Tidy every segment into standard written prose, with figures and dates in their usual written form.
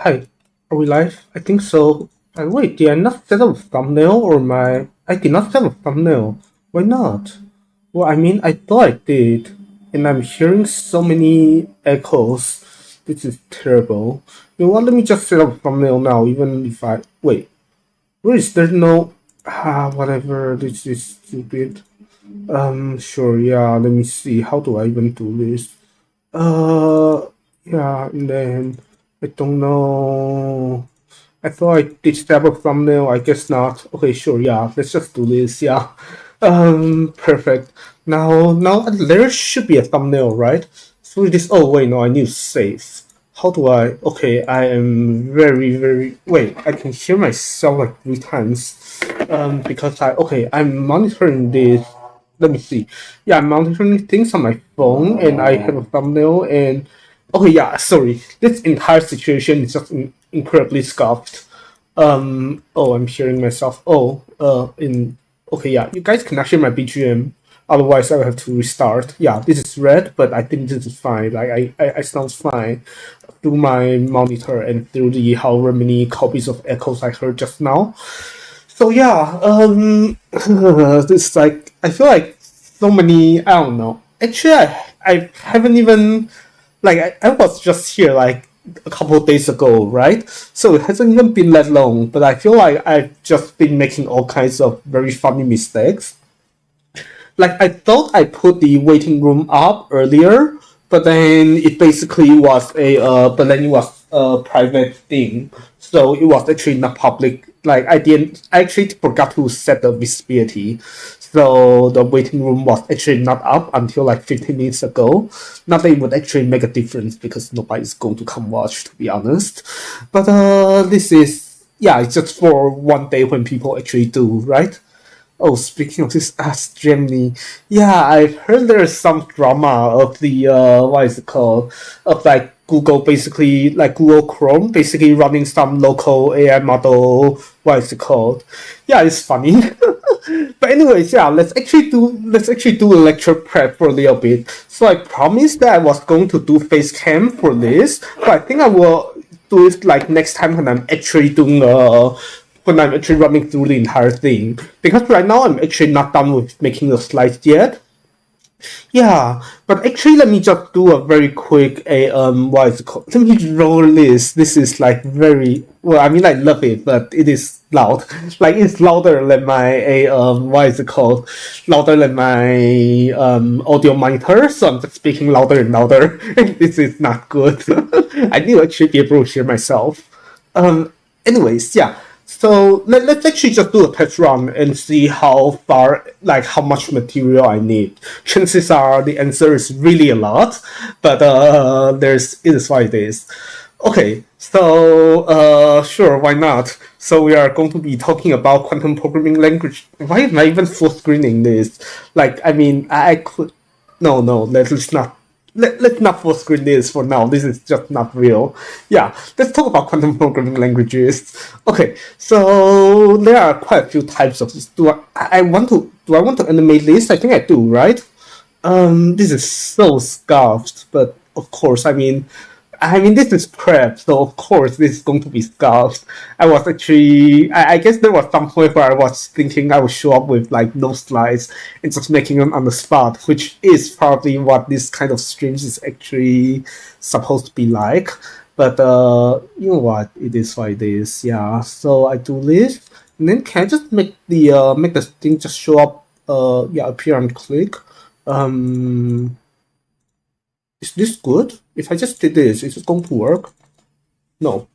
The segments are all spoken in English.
Hi, are we live? I think so. Wait, did I not set up a thumbnail or my... I did not set up a thumbnail. Why not? Well, I mean, I thought I did. And I'm hearing so many echoes. This is terrible. You know what, let me just set up a thumbnail now, even if I... Wait, where is there no... whatever, this is stupid. Sure, yeah, let me see. How do I even do this? Yeah, and then I don't know. I thought I did stab a thumbnail. I guess not. Okay, sure. Yeah, let's just do this. Yeah. Perfect. Now there should be a thumbnail, right? So this. Oh wait, no, I need to save. How do I? Okay, I am very. Wait, I can hear myself like 3 times. Because I'm monitoring this. Let me see. Yeah, I'm monitoring things on my phone, and I have a thumbnail. And okay, yeah, sorry. This entire situation is just incredibly scuffed. Oh, I'm hearing myself. Okay, yeah, you guys can hear my BGM. Otherwise, I will have to restart. Yeah, this is red, but I think this is fine. Like, I sound fine through my monitor and through the however many copies of echoes I heard just now. So yeah, this like I feel like so many. I don't know. Actually, I haven't even like I was just here like a couple of days ago, right? So it hasn't even been that long. But I feel like I've just been making all kinds of very funny mistakes. Like I thought I put the waiting room up earlier, but then it basically was but then it was a private thing, so it was actually not public. Like I actually forgot to set the visibility, so the waiting room was actually not up until like 15 minutes ago. Not that it would actually make a difference because nobody's going to come watch, to be honest. But this is yeah, it's just for one day when people actually do, right? Oh, speaking of this, Ask Gemini, yeah, I've heard there's some drama of the what is it called? Of like Google basically like Google Chrome basically running some local AI model. What is it called? Yeah, it's funny. But anyways, yeah, let's actually do a lecture prep for a little bit. So I promised that I was going to do face cam for this, but I think I will do it like next time when I'm actually running through the entire thing. Because right now I'm actually not done with making the slides yet. Yeah, but actually let me just do a very quick what is it called? Let me roll this. This is like very well, I mean I love it, but it is loud. Like it's louder than my what is it called? Louder than my audio monitor, so I'm just speaking louder and louder. This is not good. I need to actually be able to hear myself. Anyways, yeah. So let's actually just do a test run and see how far, like how much material I need. Chances are the answer is really a lot, but it is what it is. Okay, so sure, why not? So we are going to be talking about quantum programming language. Why am I even full screening this? Like, I mean, I could. No, let's not full screen this for now. This is just not real. Yeah, let's talk about quantum programming languages. Okay, so there are quite a few types of this. Do I want to animate this? I think I do, right? This is so scuffed, but of course, I mean, this is prep, so of course this is going to be scuffed. I guess there was some point where I was thinking I would show up with like no slides and just making them on the spot, which is probably what this kind of streams is actually supposed to be like. But you know what? It is what it is. Yeah. So I do this, and then can I just make the thing just show up? Yeah, appear and click. Um, is this good? If I just did this, is it going to work? No.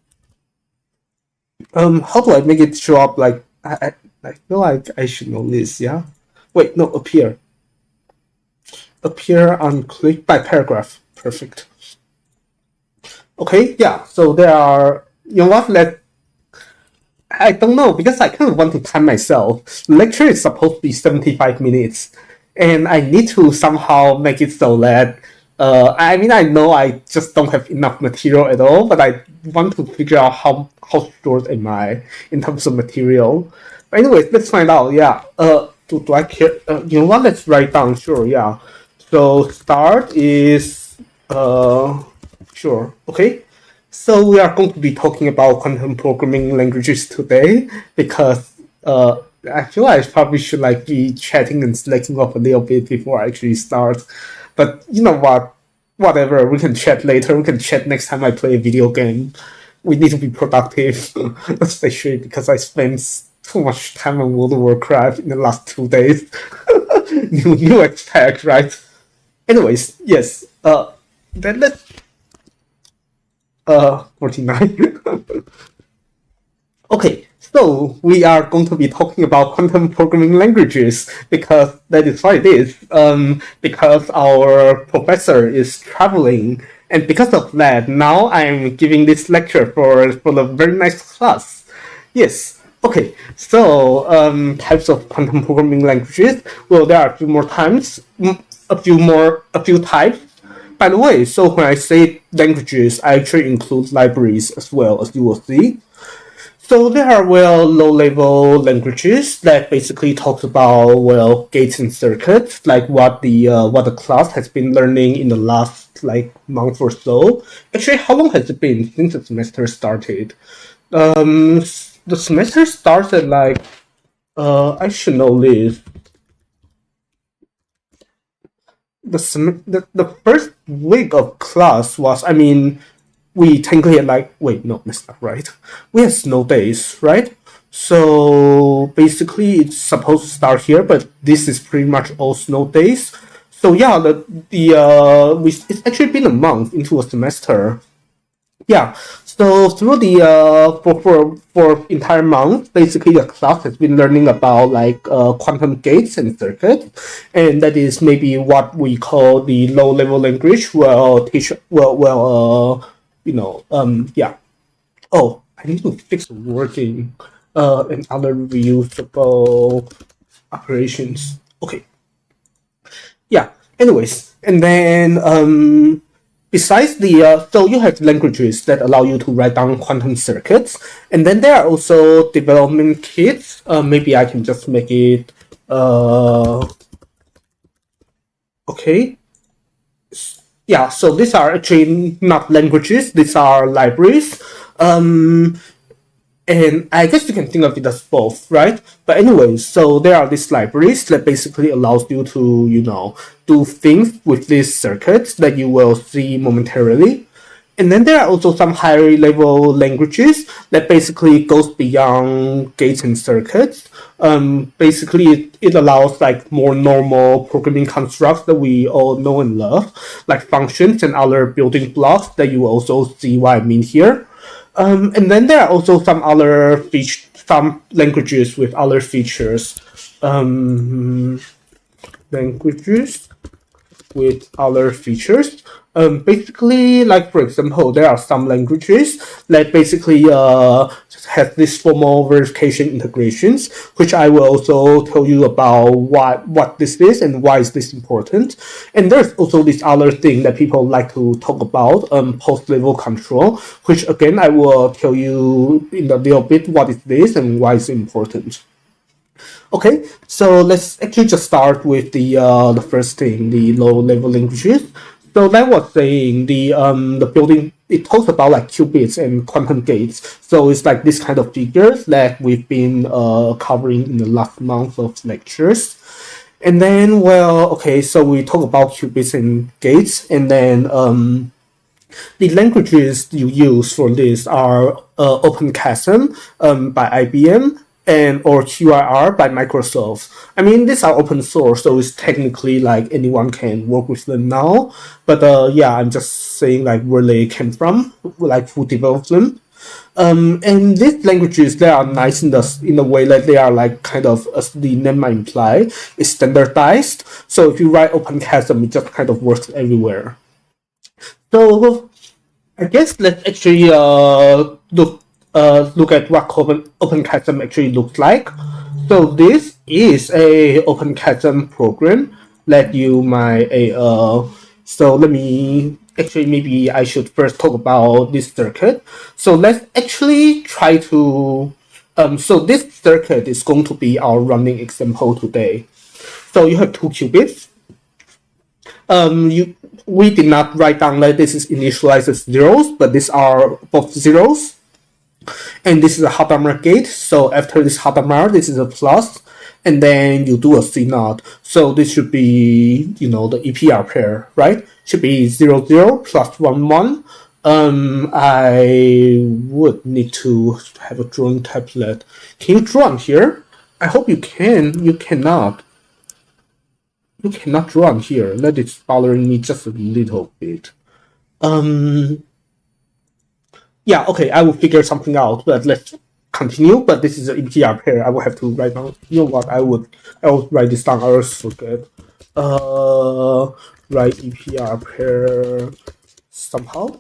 How do I make it show up? Like I feel like I should know this. Yeah. Wait, no. Appear on click by paragraph. Perfect. Okay. Yeah. So there are. You know what? I don't know because I kind of want to time myself. The lecture is supposed to be 75 minutes, and I need to somehow make it so that. I mean, I know I just don't have enough material at all, but I want to figure out how short am I in terms of material. But anyways, let's find out. Yeah. Do I care? You know what? Let's write down. Sure. Yeah. So start is sure. Okay. So we are going to be talking about quantum programming languages today because I feel I probably should like be chatting and slacking off a little bit before I actually start. But you know what? Whatever, we can chat later. We can chat next time I play a video game. We need to be productive, especially because I spent too much time on World of Warcraft in the last 2 days. You expect, right? Anyways, yes. Then let's 49. Okay, so we are going to be talking about quantum programming languages because that is what it is. Because our professor is traveling, and because of that, now I'm giving this lecture for the very nice class. Yes. Okay, so types of quantum programming languages. Well, there are a few more types. A few types. By the way, so when I say languages, I actually include libraries as well, as you will see. So there are low-level languages that basically talks about gates and circuits, like what the class has been learning in the last like month or so. Actually, how long has it been since the semester started? The semester started like I should know this. The first week of class was, I mean, we technically had like, wait, no, that's not right. We had snow days, right? So basically it's supposed to start here, but this is pretty much all snow days. So yeah, it's actually been a month into a semester. Yeah, so through the for entire month, basically the class has been learning about like quantum gates and circuits, and that is maybe what we call the low level language. Yeah. Oh, I need to fix working and other reusable operations. Okay. Yeah. Anyways, and then besides so you have languages that allow you to write down quantum circuits, and then there are also development kits. Maybe I can just make it. Okay. Yeah, so these are actually not languages; these are libraries. And I guess you can think of it as both, right? But anyways, so there are these libraries that basically allows you to, do things with these circuits that you will see momentarily. And then there are also some higher level languages that basically goes beyond gates and circuits. Basically, it allows like more normal programming constructs that we all know and love, like functions and other building blocks that you also see what I mean here. And then there are also some languages with other features. Languages with other features. Basically, like for example, there are some languages that basically have this formal verification integrations, which I will also tell you about what this is and why is this important. And there's also this other thing that people like to talk about, post-level control, which again I will tell you in a little bit what is this and why it's important. Okay, so let's actually just start with the first thing, the low-level languages. So that was saying the building. It talks about like qubits and quantum gates. So it's like this kind of figures that we've been covering in the last month of lectures. And then, okay, so we talk about qubits and gates, and then the languages you use for this are OpenQASM by IBM and or QIR by Microsoft. I mean, these are open source, so it's technically like anyone can work with them now. But yeah, I'm just saying like where they came from, like who developed them. And these languages, they are nice in the way that they are like kind of, as the name might imply, is standardized. So if you write OpenQASM, it just kind of works everywhere. So I guess let's actually look at what OpenQASM actually looks like. So this is a OpenQASM program that you might so let me actually maybe I should first talk about this circuit. So let's actually try to so this circuit is going to be our running example today. So you have two qubits. We did not write down that this is initialized as zeros, but these are both zeros. And this is a Hadamard gate. So after this Hadamard, this is a plus, and then you do a CNOT. So this should be, the EPR pair, right? Should be 0, 0 plus 1, 1. I would need to have a drawing tablet. Can you draw on here? I hope you can. You cannot. You cannot draw on here. That is bothering me just a little bit. Yeah, okay, I will figure something out, but let's continue. But this is an EPR pair. I will have to write down. You know what? I will write this down. I always forget. Write EPR pair somehow.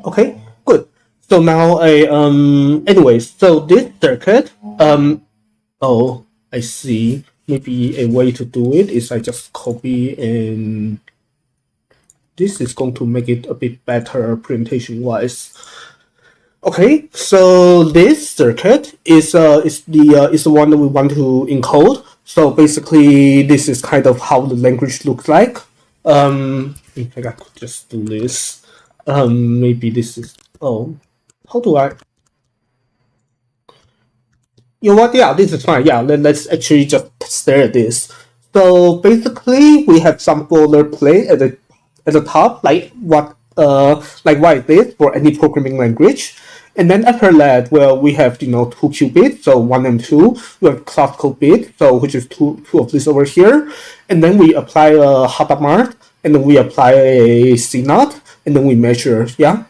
Okay, good. So now anyways, so this circuit, oh, I see. Maybe a way to do it is I just copy, and this is going to make it a bit better presentation wise. Okay, so this circuit is the one that we want to encode. So basically, this is kind of how the language looks like. I think I could just do this. Maybe this is, how do I? You know what? Yeah, this is fine. Yeah, let's actually just stare at this. So basically, we have some boilerplate at the top, like what is this for any programming language. And then after that, well, we have 2 qubits, so 1 and 2. We have classical bit, so which is two of this over here. And then we apply a Hadamard, and then we apply a CNOT, and then we measure. Yeah.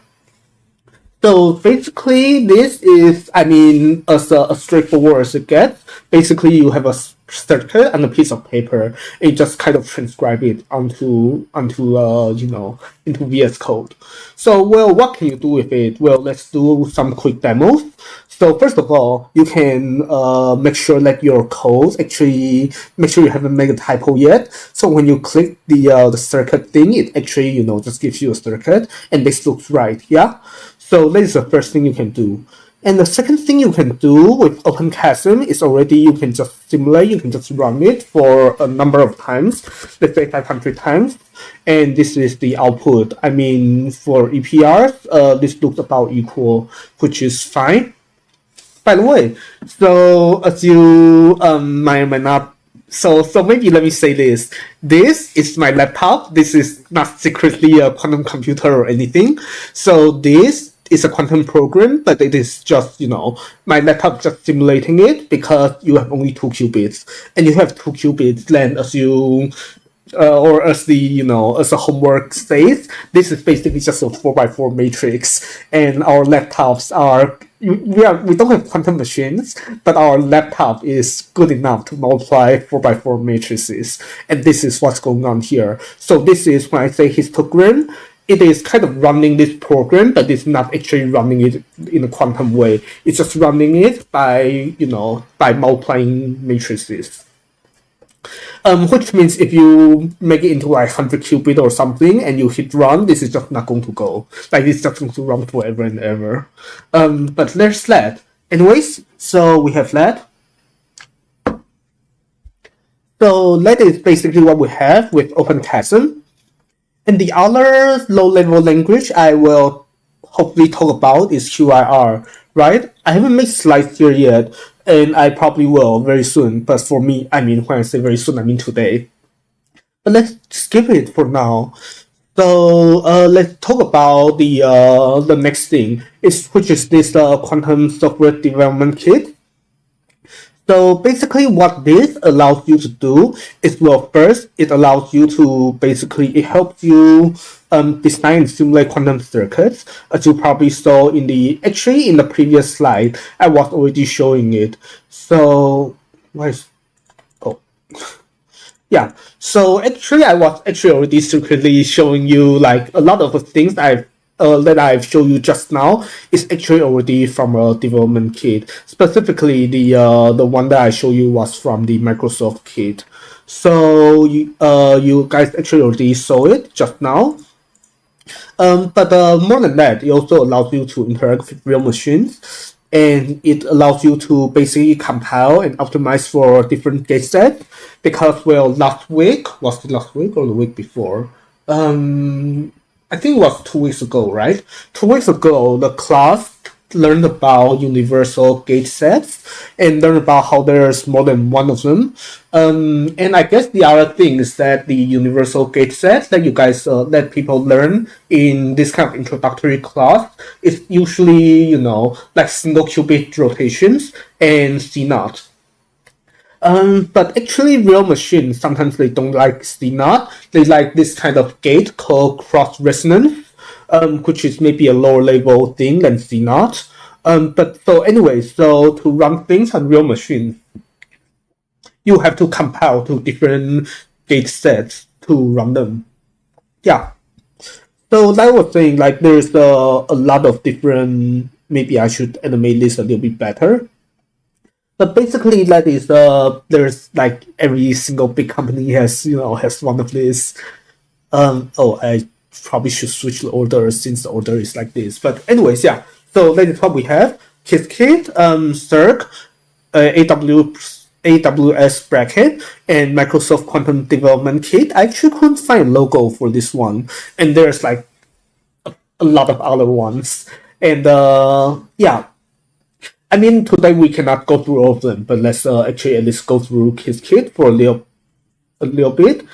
So basically, this is, as a straightforward as it gets. Basically, you have a circuit and a piece of paper, and you just kind of transcribe it into VS Code. So, well, what can you do with it? Well, let's do some quick demos. So first of all, you can make sure that your code actually make sure you haven't made a typo yet. So when you click the circuit thing, it actually just gives you a circuit, and this looks right. Yeah. So that is the first thing you can do. And the second thing you can do with OpenQASM is already you can just simulate, you can just run it for a number of times, let's say 500 times. And this is the output. For EPRs, this looks about equal, which is fine. By the way, so as you might or might not, so maybe let me say this. This is my laptop. This is not secretly a quantum computer or anything. So this is a quantum program, but it is just, my laptop just simulating it because you have only 2 qubits. And you have 2 qubits, then as you as the homework says, this is basically just a 4x4 matrix, and our laptops are we don't have quantum machines, but our laptop is good enough to multiply 4x4 matrices, and this is what's going on here. So this is when I say histogram. It is kind of running this program, but it's not actually running it in a quantum way. It's just running it by multiplying matrices. Which means if you make it into like 100 qubit or something and you hit run, this is just not going to go. Like it's just going to run forever and ever. But there's that. Anyways, so we have that. So that is basically what we have with OpenQASM. And the other low-level language I will hopefully talk about is QIR, right? I haven't made slides here yet, and I probably will very soon. But for me, when I say very soon, I mean today. But let's skip it for now. So let's talk about the next thing, which is this quantum software development kit. So basically what this allows you to do is, well, first, it allows you to it helps you design and simulate quantum circuits. As you probably saw in the previous slide, I was already showing it. So, yeah. So actually, I was already secretly showing you like a lot of the things that I've shown you just now is actually already from a development kit. Specifically, the one that I showed you was from the Microsoft kit. So you guys actually already saw it just now. But more than that, it also allows you to interact with real machines. and it allows you to basically compile and optimize for different gate sets. Because, well, was it last week or the week before? I think it was 2 weeks ago, right? 2 weeks ago, the class learned about universal gate sets and learned about how there's more than one of them. And I guess the other thing is that the universal gate sets that you guys let people learn in this kind of introductory class is usually, like single qubit rotations and CNOT. But actually, real machines sometimes they don't like CNOT. They like this kind of gate called cross resonance, which is maybe a lower level thing than CNOT. But so anyway, so to run things on real machines, you have to compile to different gate sets to run them. Yeah. So like I was saying, like there's a lot of different. Maybe I should animate this a little bit better. But basically, that is there's like every single big company has one of these. I probably should switch the order since the order is like this. But anyways, yeah. So that is what we have: Qiskit, Cirq, AWS Braket, and Microsoft Quantum Development Kit. I actually couldn't find a logo for this one, and there's like a lot of other ones. And yeah, I mean, today we cannot go through all of them, but let's actually at least go through Qiskit for a little bit.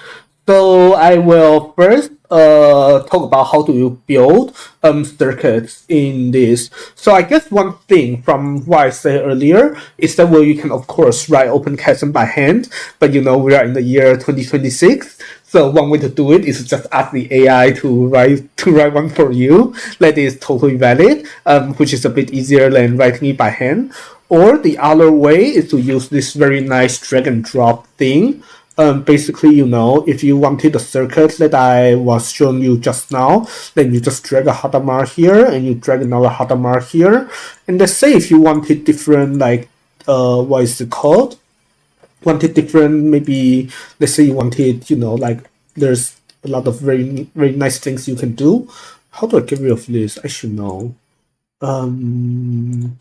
So I will first talk about how do you build circuits in this. So I guess one thing from what I said earlier is that you can of course write OpenQASM by hand, but we are in the year 2026. So one way to do it is just ask the AI to write one for you. That is totally valid, which is a bit easier than writing it by hand. Or the other way is to use this very nice drag and drop thing. Basically, if you wanted the circuit that I was showing you just now, then you just drag a Hadamard here and you drag another Hadamard here. And let's say if you wanted different, like, what is it called? Wanted different, maybe, let's say you wanted, like, there's a lot of very, very nice things you can do. How do I get rid of this? I should know. Oh,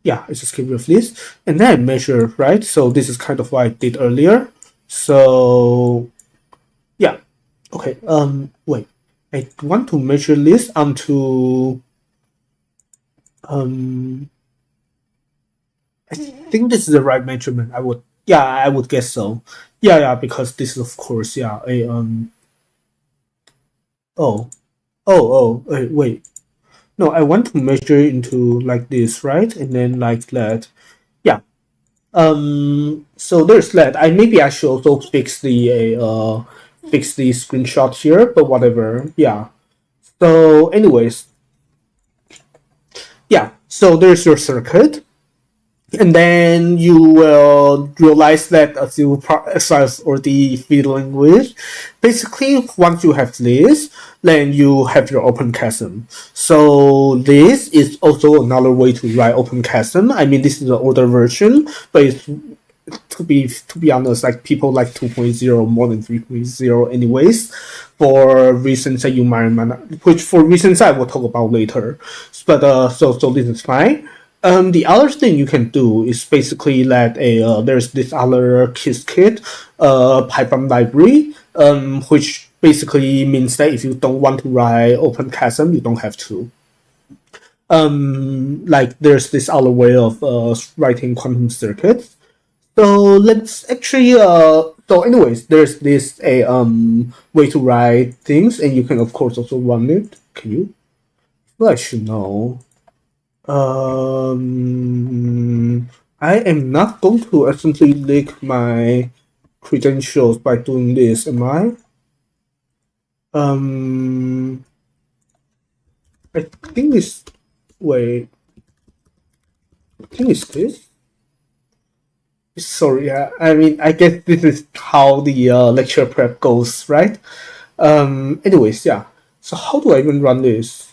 yeah, I just get rid of this. And then I measure, right? So this is kind of what I did earlier. So, yeah. Okay, wait. I want to measure this onto... I think this is the right measurement. I would guess so. Yeah, because this is, of course, yeah, wait. No, I want to measure into like this, right? And then like that. Yeah. So there's that. Maybe I should also fix the screenshot here, but whatever. Yeah. So anyways. Yeah. So there's your circuit. And then you will realize that as I was already fiddling with, basically once you have this, then you have your OpenQASM. So this is also another way to write OpenQASM. I mean, this is the older version, but it's, to be honest, like people like 2.0 more than 3.0 anyways, for reasons that you might not, which for reasons I will talk about later. But so this is fine. The other thing you can do is basically that there's this other Qiskit Python library, which basically means that if you don't want to write OpenQASM, you don't have to. Like there's this other way of writing quantum circuits. So let's actually so anyways, there's this way to write things, and you can of course also run it. Can you? Well, I should know. I am not going to accidentally leak my credentials by doing this, am I? I think it's, wait, I think it's this. Sorry, I mean, I guess this is how the lecture prep goes, right? Anyways, yeah. So how do I even run this?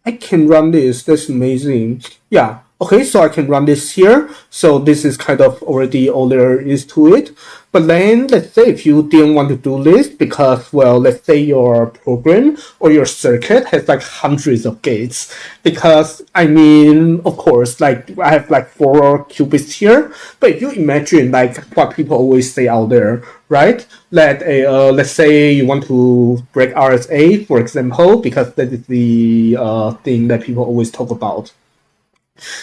I can run this. That's amazing. Yeah. Okay, so I can run this here. So this is kind of already all there is to it. But then let's say if you didn't want to do this because, well, let's say your program or your circuit has like hundreds of gates. Because I mean, of course, like I have like 4 qubits here. But if you imagine like what people always say out there, right? That let's say you want to break RSA, for example, because that is the thing that people always talk about.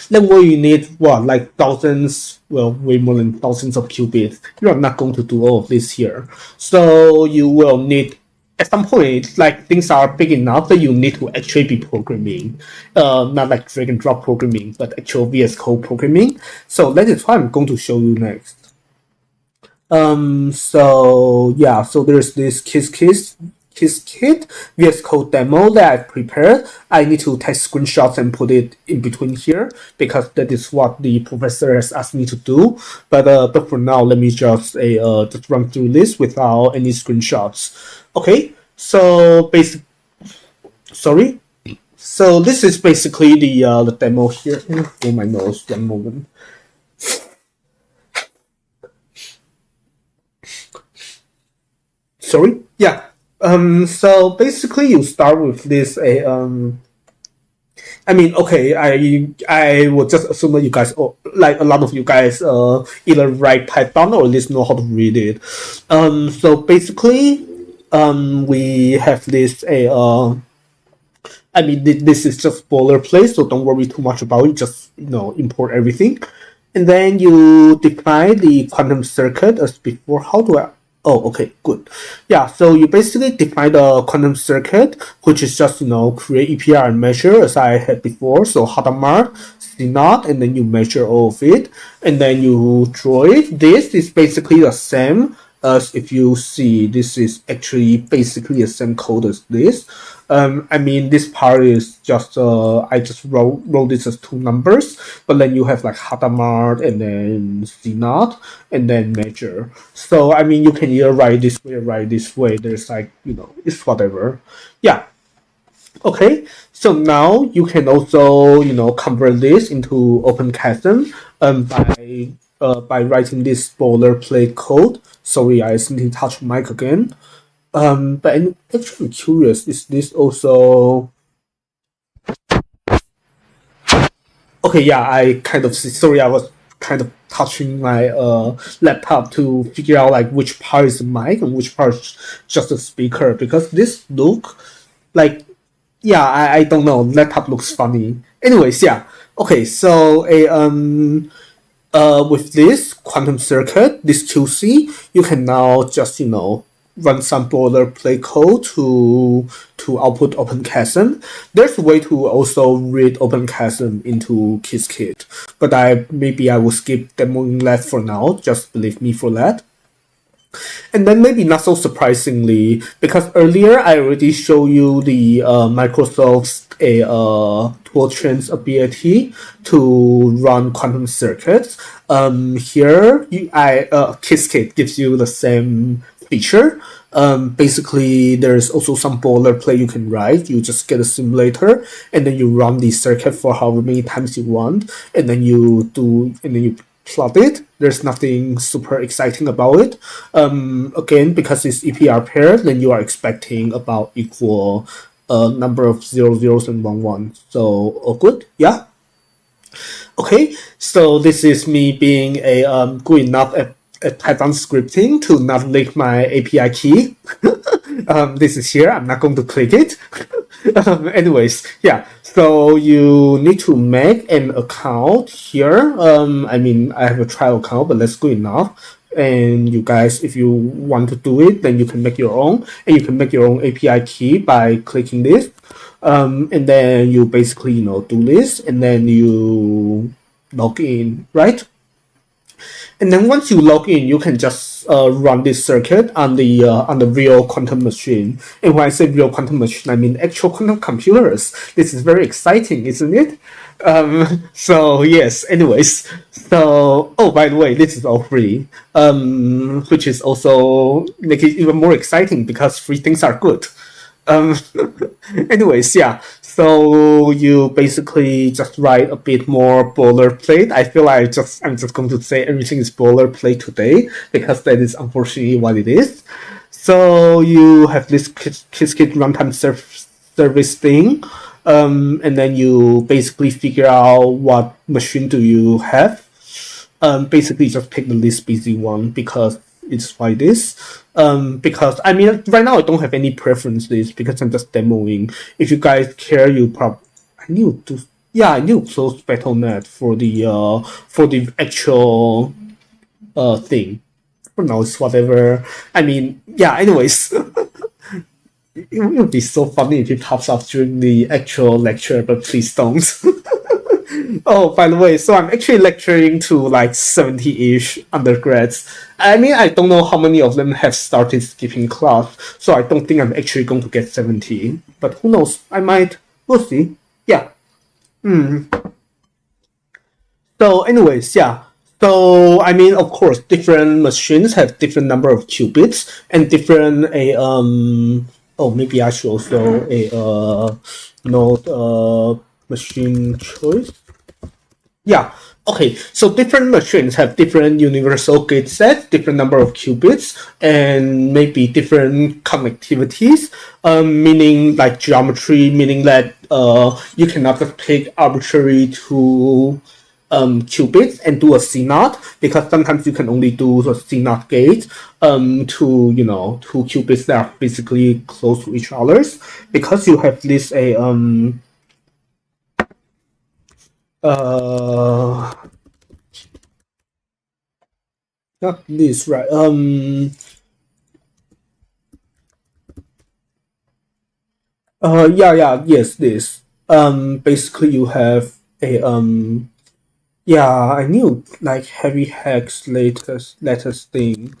Then what you need, what, like thousands, well, way more than thousands of qubits. You are not going to do all of this here. So you will need, at some point, like things are big enough that you need to actually be programming. Not like drag and drop programming, but actual VS Code programming. So that is what I'm going to show you next. So yeah, so there's this Qiskit VS Code demo that I've prepared. I need to take screenshots and put it in between here because that is what the professor has asked me to do. But for now, let me just run through this without any screenshots. Okay, so So this is basically the demo here. Oh my nose, one moment. Sorry, yeah. So basically, you start with this. I mean, okay. I would just assume that you guys, like a lot of you guys, either write Python or at least know how to read it. So basically, we have this I mean, this is just boilerplate, so don't worry too much about it. Just import everything, and then you define the quantum circuit as before. How do I? Oh, okay, good. Yeah, so you basically define the quantum circuit, which is just create EPR and measure as I had before. So Hadamard, CNOT, and then you measure all of it, and then you draw it. This is basically the same as if you see. This is actually basically the same code as this. I mean, this part is just I just wrote this as 2 numbers, but then you have like Hadamard and then CNOT and then measure. So I mean, you can either write this way or write this way. There's like it's whatever. Yeah. Okay. So now you can also convert this into OpenQASM by writing this boilerplate code. Sorry, I accidentally touched mic again. But I'm actually curious, is this also... Okay, yeah, I kind of... Sorry, I was kind of touching my laptop to figure out like which part is the mic and which part is just a speaker, because this look like... Yeah, I don't know, laptop looks funny. Anyways, yeah. Okay, so with this quantum circuit, this QC, you can now just, run some boilerplate code to output OpenQASM. There's a way to also read OpenQASM into Qiskit, but maybe I will skip demoing that for now. Just believe me for that. And then maybe not so surprisingly, because earlier I already showed you the Microsoft's toolchain's ability to run quantum circuits. Here, Qiskit gives you the same feature. Basically, there's also some boilerplate you can write. You just get a simulator, and then you run the circuit for however many times you want, and then you plot it. There's nothing super exciting about it. Again, because it's EPR paired, then you are expecting about equal number of 00s and 11s. So, all good? Yeah? Okay, so this is me being a good enough at Python scripting to not leak my API key. This is here. I'm not going to click it. Anyways, yeah. So you need to make an account here. I mean, I have a trial account, but that's good enough. And you guys, if you want to do it, then you can make your own. And you can make your own API key by clicking this. And then you basically, do this. And then you log in, right? And then once you log in, you can just run this circuit on the real quantum machine. And when I say real quantum machine, I mean actual quantum computers. This is very exciting, isn't it? So yes. Anyways, so by the way, this is all free, which is also make it even more exciting because free things are good. Anyways, yeah. So you basically just write a bit more boilerplate. I feel like I'm just going to say everything is boilerplate today because that is unfortunately what it is. So you have this Qiskit runtime service thing, and then you basically figure out what machine do you have. Basically just pick the least busy one because it's like this. Because I mean, right now I don't have any preferences because I'm just demoing. If you guys care, I need to close BattleNet for the actual thing. For now, it's whatever. I mean, yeah. Anyways, it would be so funny if it pops up during the actual lecture, but please don't. Oh, by the way, so I'm actually lecturing to like 70-ish undergrads. I mean, I don't know how many of them have started skipping class, so I don't think I'm actually going to get 70. But who knows? I might. We'll see. Yeah. So, anyways, yeah. So, I mean, of course, different machines have different number of qubits and different Oh, maybe I should also note machine choice. Yeah. Okay. So different machines have different universal gate sets, different number of qubits, and maybe different connectivities. Meaning like geometry, meaning that you cannot just pick arbitrary two qubits and do a CNOT because sometimes you can only do the CNOT gate to two qubits that are physically close to each other because you have this not this, right? Yes, this. Basically you have a yeah, I knew like heavy hex latest thing.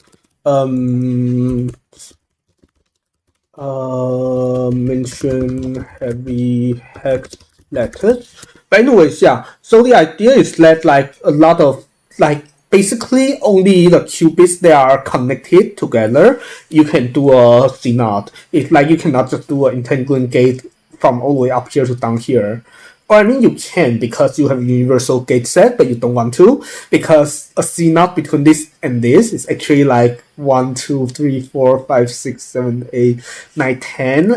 Mention heavy hex lattice. But anyways, yeah. So the idea is that like a lot of like basically only the qubits that are connected together, you can do a CNOT. It's like you cannot just do an entanglement gate from all the way up here to down here. Or I mean, you can because you have a universal gate set, but you don't want to because a CNOT between this and this is actually like 1, 2, 3, 4, 5, 6, 7, 8, 9, 10.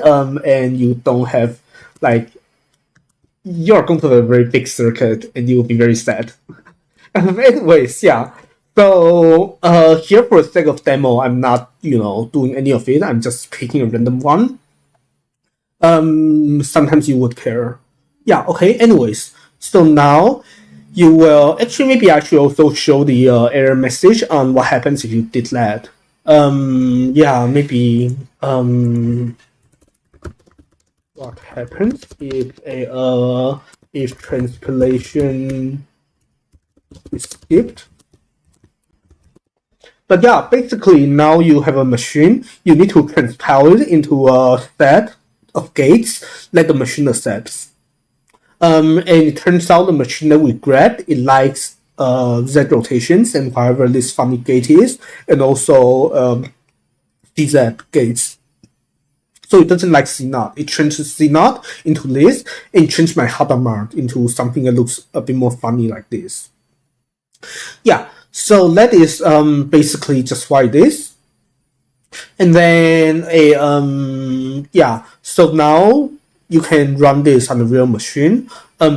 And you don't have like you're going to have a very big circuit, and you will be very sad. Anyways, yeah. So here for the sake of demo, I'm not doing any of it. I'm just picking a random one. Sometimes you would care. Yeah, okay, anyways. So now you will actually maybe I should also show the error message on what happens if you did that. Yeah, maybe what happens if transpilation is skipped. But yeah, basically now you have a machine, you need to transpile it into a set of gates that the machine accepts. And it turns out the machine that we grabbed, it likes Z rotations and whatever this funny gate is, and also DZ gates. So it doesn't like CNOT. It changes CNOT into this and changes my Hadamard into something that looks a bit more funny like this. Yeah, so that is basically just why it is. And then so now you can run this on a real machine.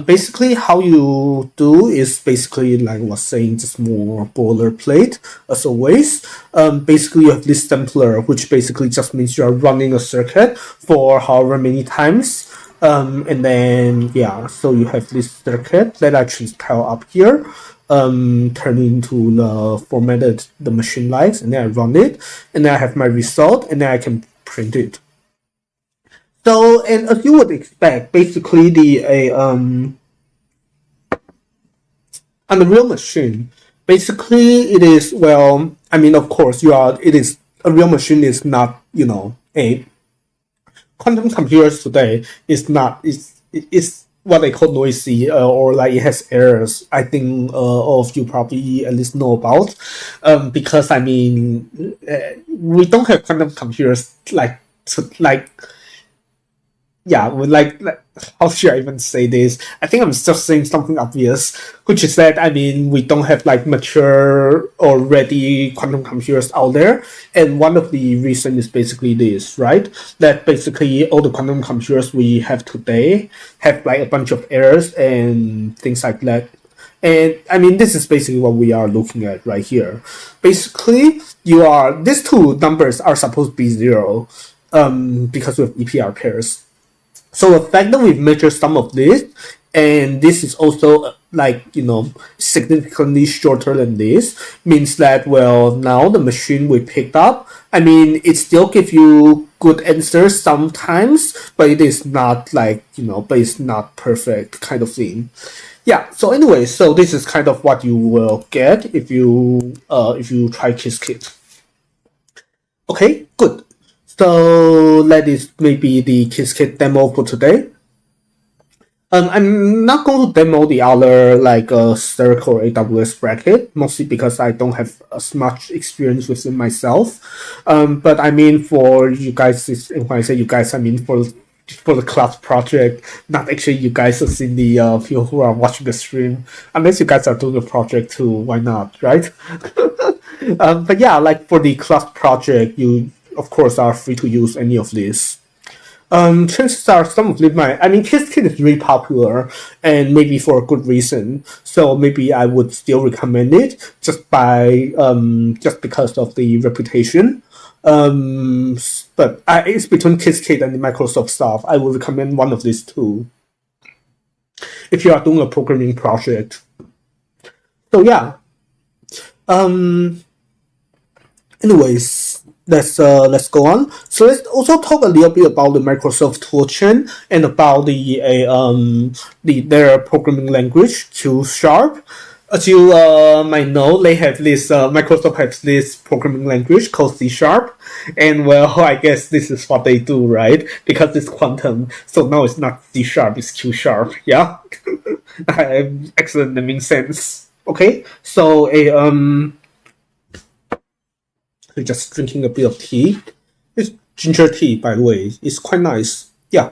Basically how you do is basically like I was saying, just more boilerplate as always. Basically you have this sampler, which basically just means you're running a circuit for however many times. And then so you have this circuit that I transpile up here, turn into the formatted the machine likes, and then I run it, and then I have my result, and then I can print it. So, and as you would expect, basically on the real machine, basically it is, well, I mean, of course, a real machine is not, a quantum computers today is not, it's what they call noisy, or like it has errors. I think all of you probably at least know about, because I mean, we don't have quantum computers like yeah, like how should I even say this? I think I'm just saying something obvious, which is that I mean we don't have like mature or ready quantum computers out there, and one of the reasons is basically this, right? That basically all the quantum computers we have today have like a bunch of errors and things like that. And I mean, this is basically what we are looking at right here. Basically, these two numbers are supposed to be zero, because we have EPR pairs. So the fact that we've measured some of this, and this is also like significantly shorter than this, means that well now the machine we picked up, I mean it still gives you good answers sometimes, but it is not like but it's not perfect kind of thing. Yeah. So anyway, so this is kind of what you will get if you try Qiskit. Okay, good. So that is maybe the Qiskit demo for today. I'm not going to demo the other like Circle or AWS bracket, mostly because I don't have as much experience with it myself. But I mean for you guys, when I say you guys, I mean for the class project, not actually you guys as in the people who are watching the stream. Unless you guys are doing a project too, why not, right? But yeah, like for the class project, you of course are free to use any of this. Chances are some of them might. I mean, Qiskit is really popular, and maybe for a good reason. So maybe I would still recommend it just because of the reputation. But it's between Qiskit and the Microsoft stuff. I would recommend one of these two if you are doing a programming project. So yeah. Anyways, let's go on. So let's also talk a little bit about the Microsoft toolchain and about their programming language, Q#. As you might know, they have this Microsoft has this programming language called C#, and well, I guess this is what they do, right? Because it's quantum, so now it's not C#, it's Q#. Yeah, excellent. That makes sense. Okay, so just drinking a bit of tea. It's ginger tea, by the way. It's quite nice. Yeah.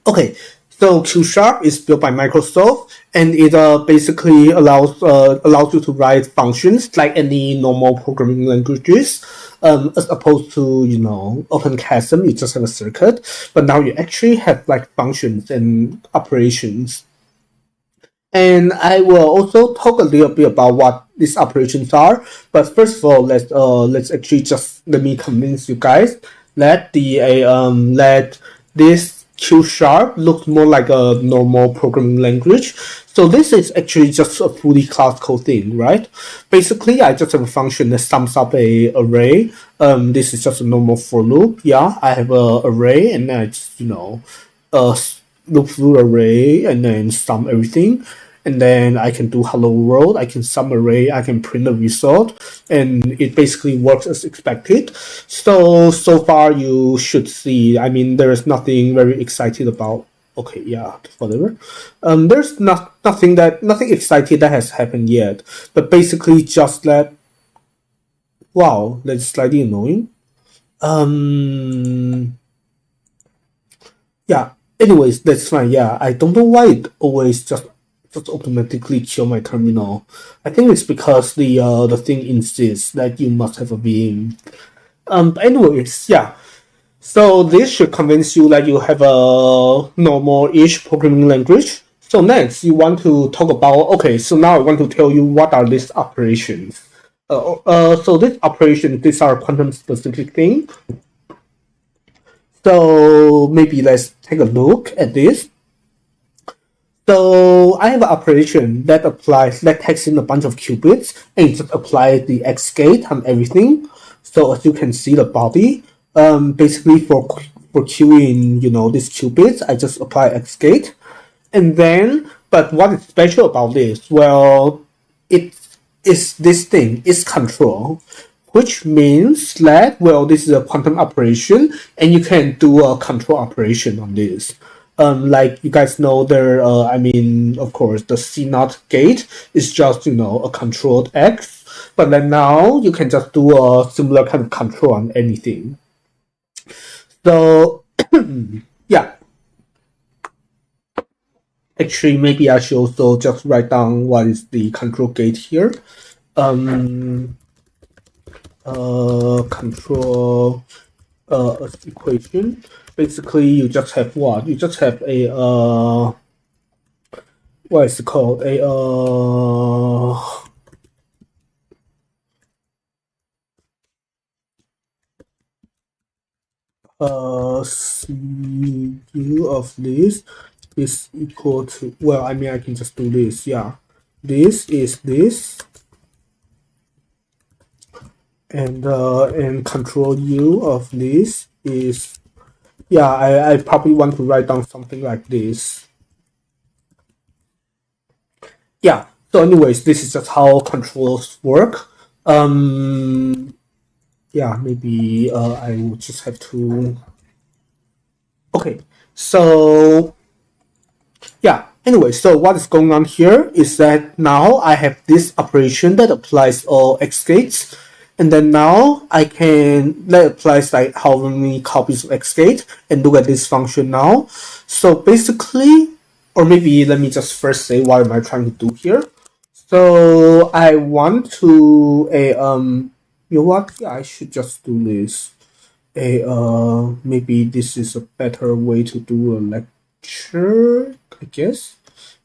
Okay. So Q# is built by Microsoft, and it basically allows you to write functions like any normal programming languages, as opposed to OpenCASM. You just have a circuit, but now you actually have like functions and operations. And I will also talk a little bit about what these operations are. But first of all, let's actually just let me convince you guys that that this Q# looks more like a normal programming language. So this is actually just a fully classical thing, right? Basically, I just have a function that sums up a array. This is just a normal for loop. Yeah, I have a array, and then I just loop through array and then sum everything. And then I can do hello world, I can sum array, I can print the result, and it basically works as expected. So far you should see, I mean, there is nothing very excited about. Okay, yeah, whatever. There's nothing exciting that has happened yet, but basically just that. Wow, that's slightly annoying. Yeah. Anyways, that's fine. Yeah, I don't know why it always just automatically kill my terminal. I think it's because the thing insists that you must have a VM. But anyways, yeah. So this should convince you that you have a normal-ish programming language. So next, you want to talk about, okay, so now I want to tell you what are these operations. So these operations, these are quantum-specific things. So maybe let's take a look at this. So I have an operation that takes in a bunch of qubits and just applies the X gate on everything. So as you can see the body, basically for queuing, these qubits, I just apply X gate. And then, but what is special about this? Well, this thing is control, which means that, well, this is a quantum operation and you can do a control operation on this. Like you guys know, of course, the C0 gate is just, a controlled X, but then now you can just do a similar kind of control on anything. So Yeah. Actually, maybe I should also just write down what is the control gate here. Control equation. Basically, you just have what? You just have a what is it called? CU of this is equal to, well, I mean, I can just do this, yeah. This is this, and control U of this is, yeah, I probably want to write down something like this. Yeah, so anyways, this is just how controls work. Yeah, maybe I will just have to, okay, so yeah, anyway, so what is going on here is that now I have this operation that applies all x gates, and then now I can that applies like how many copies of x gate, and look at this function now. So basically, or maybe let me just first say what am I trying to do here. So I want to you know what? Yeah, I should just do this. Maybe this is a better way to do a lecture, I guess.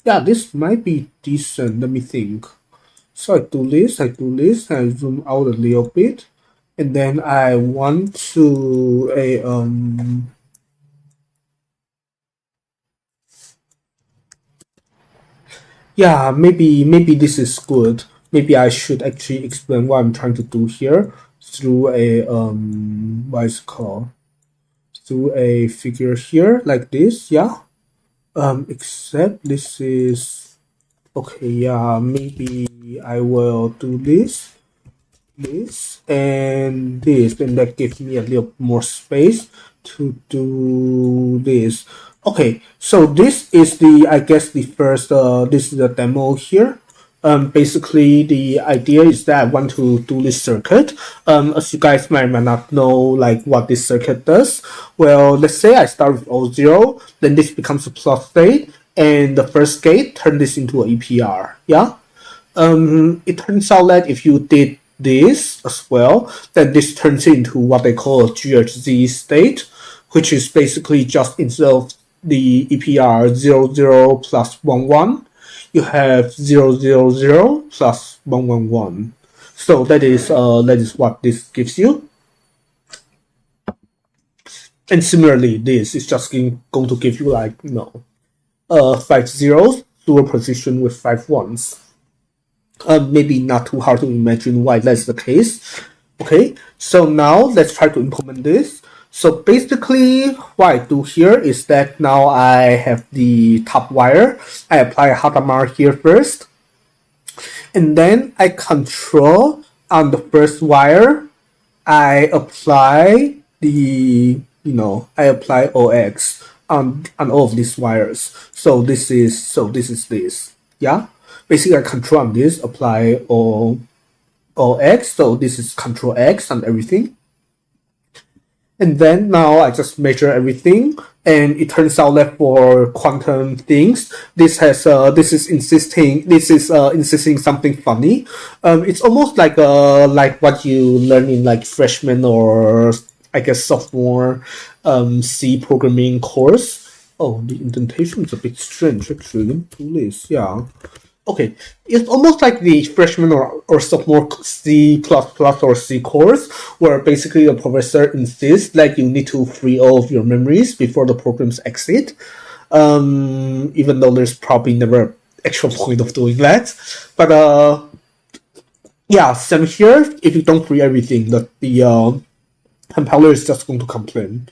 Yeah, this might be decent. Let me think. So I do this, I zoom out a little bit, and then I want to yeah, maybe this is good. Maybe I should actually explain what I'm trying to do here through a what is it called? Through a figure here like this, yeah. Except this is okay, yeah, maybe I will do this, and this, and that gives me a little more space to do this. Okay, so this is the, I guess the first, this is the demo here. Basically the idea is that I want to do this circuit. As you guys might not know like what this circuit does. Well, let's say I start with O0, then this becomes a plus state, and the first gate turn this into an EPR. Yeah. It turns out that if you did this as well, then this turns into what they call a GHZ state, which is basically just instead of the EPR 00 plus 11, you have 000 plus 111. So that is what this gives you. And similarly, this is just going to give you like, 5 zeros superposition with 5 ones. Maybe not too hard to imagine why that's the case. Okay, so now let's try to implement this. So basically what I do here is that now I have the top wire. I apply a Hadamard here first. And then I control on the first wire. I apply the, I apply OX on all of these wires. So this is this. Yeah. Basically I control on this, apply OX. So this is control X on everything. And then now I just measure everything, and it turns out that for quantum things, this is insisting something funny. It's almost like what you learn in like freshman or I guess sophomore C programming course. Oh, the indentation is a bit strange actually. Let me do this. Yeah. Okay, it's almost like the freshman or sophomore C++ or C course, where basically the professor insists that you need to free all of your memories before the programs exit, even though there's probably never an actual point of doing that. But yeah, same here. If you don't free everything, the compiler is just going to complain.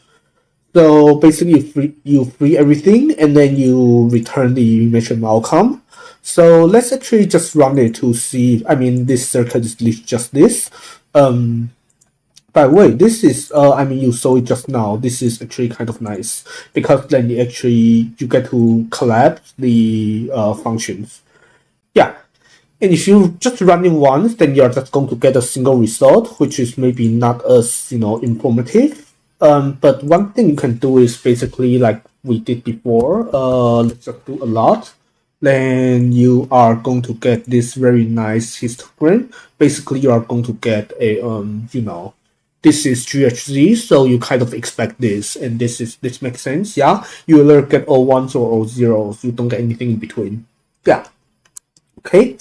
So basically, you free everything, and then you return the mentioned outcome. So let's actually just run it to see. I mean, this circuit is just this. By the way, this is you saw it just now. This is actually kind of nice because then you get to collapse the functions. Yeah, and if you just run it once, then you're just going to get a single result, which is maybe not as informative. But one thing you can do is basically like we did before. Let's just do a lot. Then you are going to get this very nice histogram. Basically, you are going to get a this is GHZ, so you kind of expect this, and this makes sense. Yeah, you either get all ones or all zeros. You don't get anything in between. Yeah. Okay.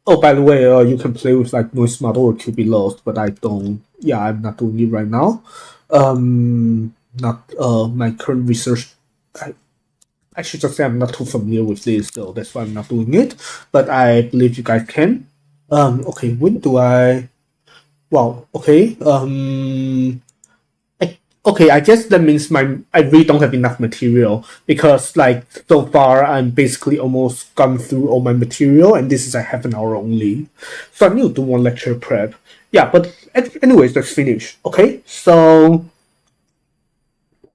Oh, by the way, you can play with like noise model or QB-Lost, but I don't. Yeah, I'm not doing it right now. Not my current research. I should just say I'm not too familiar with this, so that's why I'm not doing it. But I believe you guys can. Okay, when do I? Wow. Okay. Okay, I guess that means I really don't have enough material because like so far I'm basically almost gone through all my material and this is a half an hour only. So I need to do one lecture prep. Yeah, but anyways, let's finish. Okay, so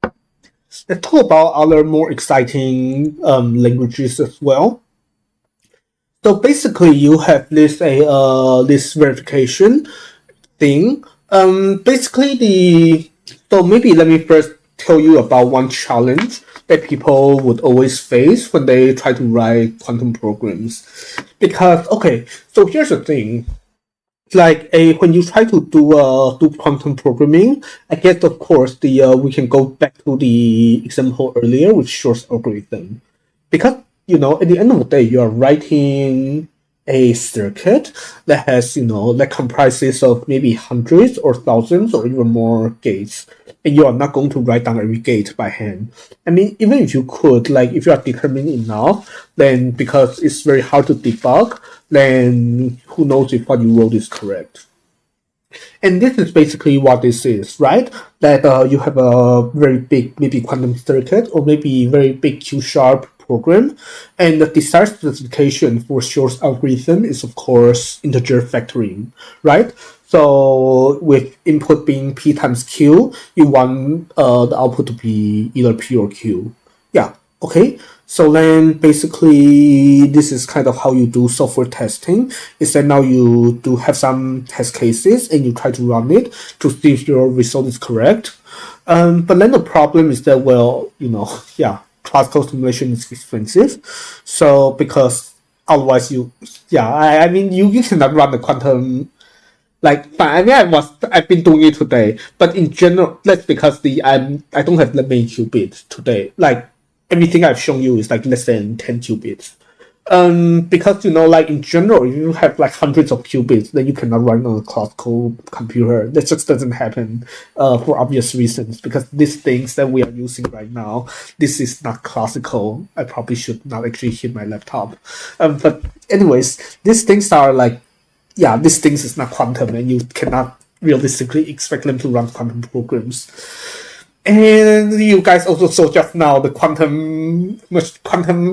let's talk about other more exciting languages as well. So basically you have this verification thing. So maybe let me first tell you about one challenge that people would always face when they try to write quantum programs. Because okay, so here's the thing. Like when you try to do quantum programming, I guess of course we can go back to the example earlier with Shor's algorithm. Because at the end of the day you are writing a circuit that has, that comprises of maybe hundreds or thousands or even more gates. And you are not going to write down every gate by hand. I mean, even if you could, like if you are determined enough, then because it's very hard to debug, then who knows if what you wrote is correct. And this is basically what this is, right? That you have a very big, maybe quantum circuit or maybe very big Q-sharp program. And the desired specification for Shor's algorithm is, of course, integer factoring, right? So with input being P times Q, you want the output to be either P or Q. Yeah, okay. So then basically this is kind of how you do software testing, is that now you do have some test cases and you try to run it to see if your result is correct. But then the problem is that, well, yeah, classical simulation is expensive. So because otherwise I mean you cannot run the quantum. Like, I mean, I've been doing it today, but in general, that's because I don't have that many qubits today. Like, everything I've shown you is like less than 10 qubits. Because like in general, if you have like hundreds of qubits, then you cannot run on a classical computer. That just doesn't happen, for obvious reasons. Because these things that we are using right now, this is not classical. I probably should not actually hit my laptop. But anyways, these things are like, yeah, these things is not quantum, and you cannot realistically expect them to run quantum programs. And you guys also saw just now the quantum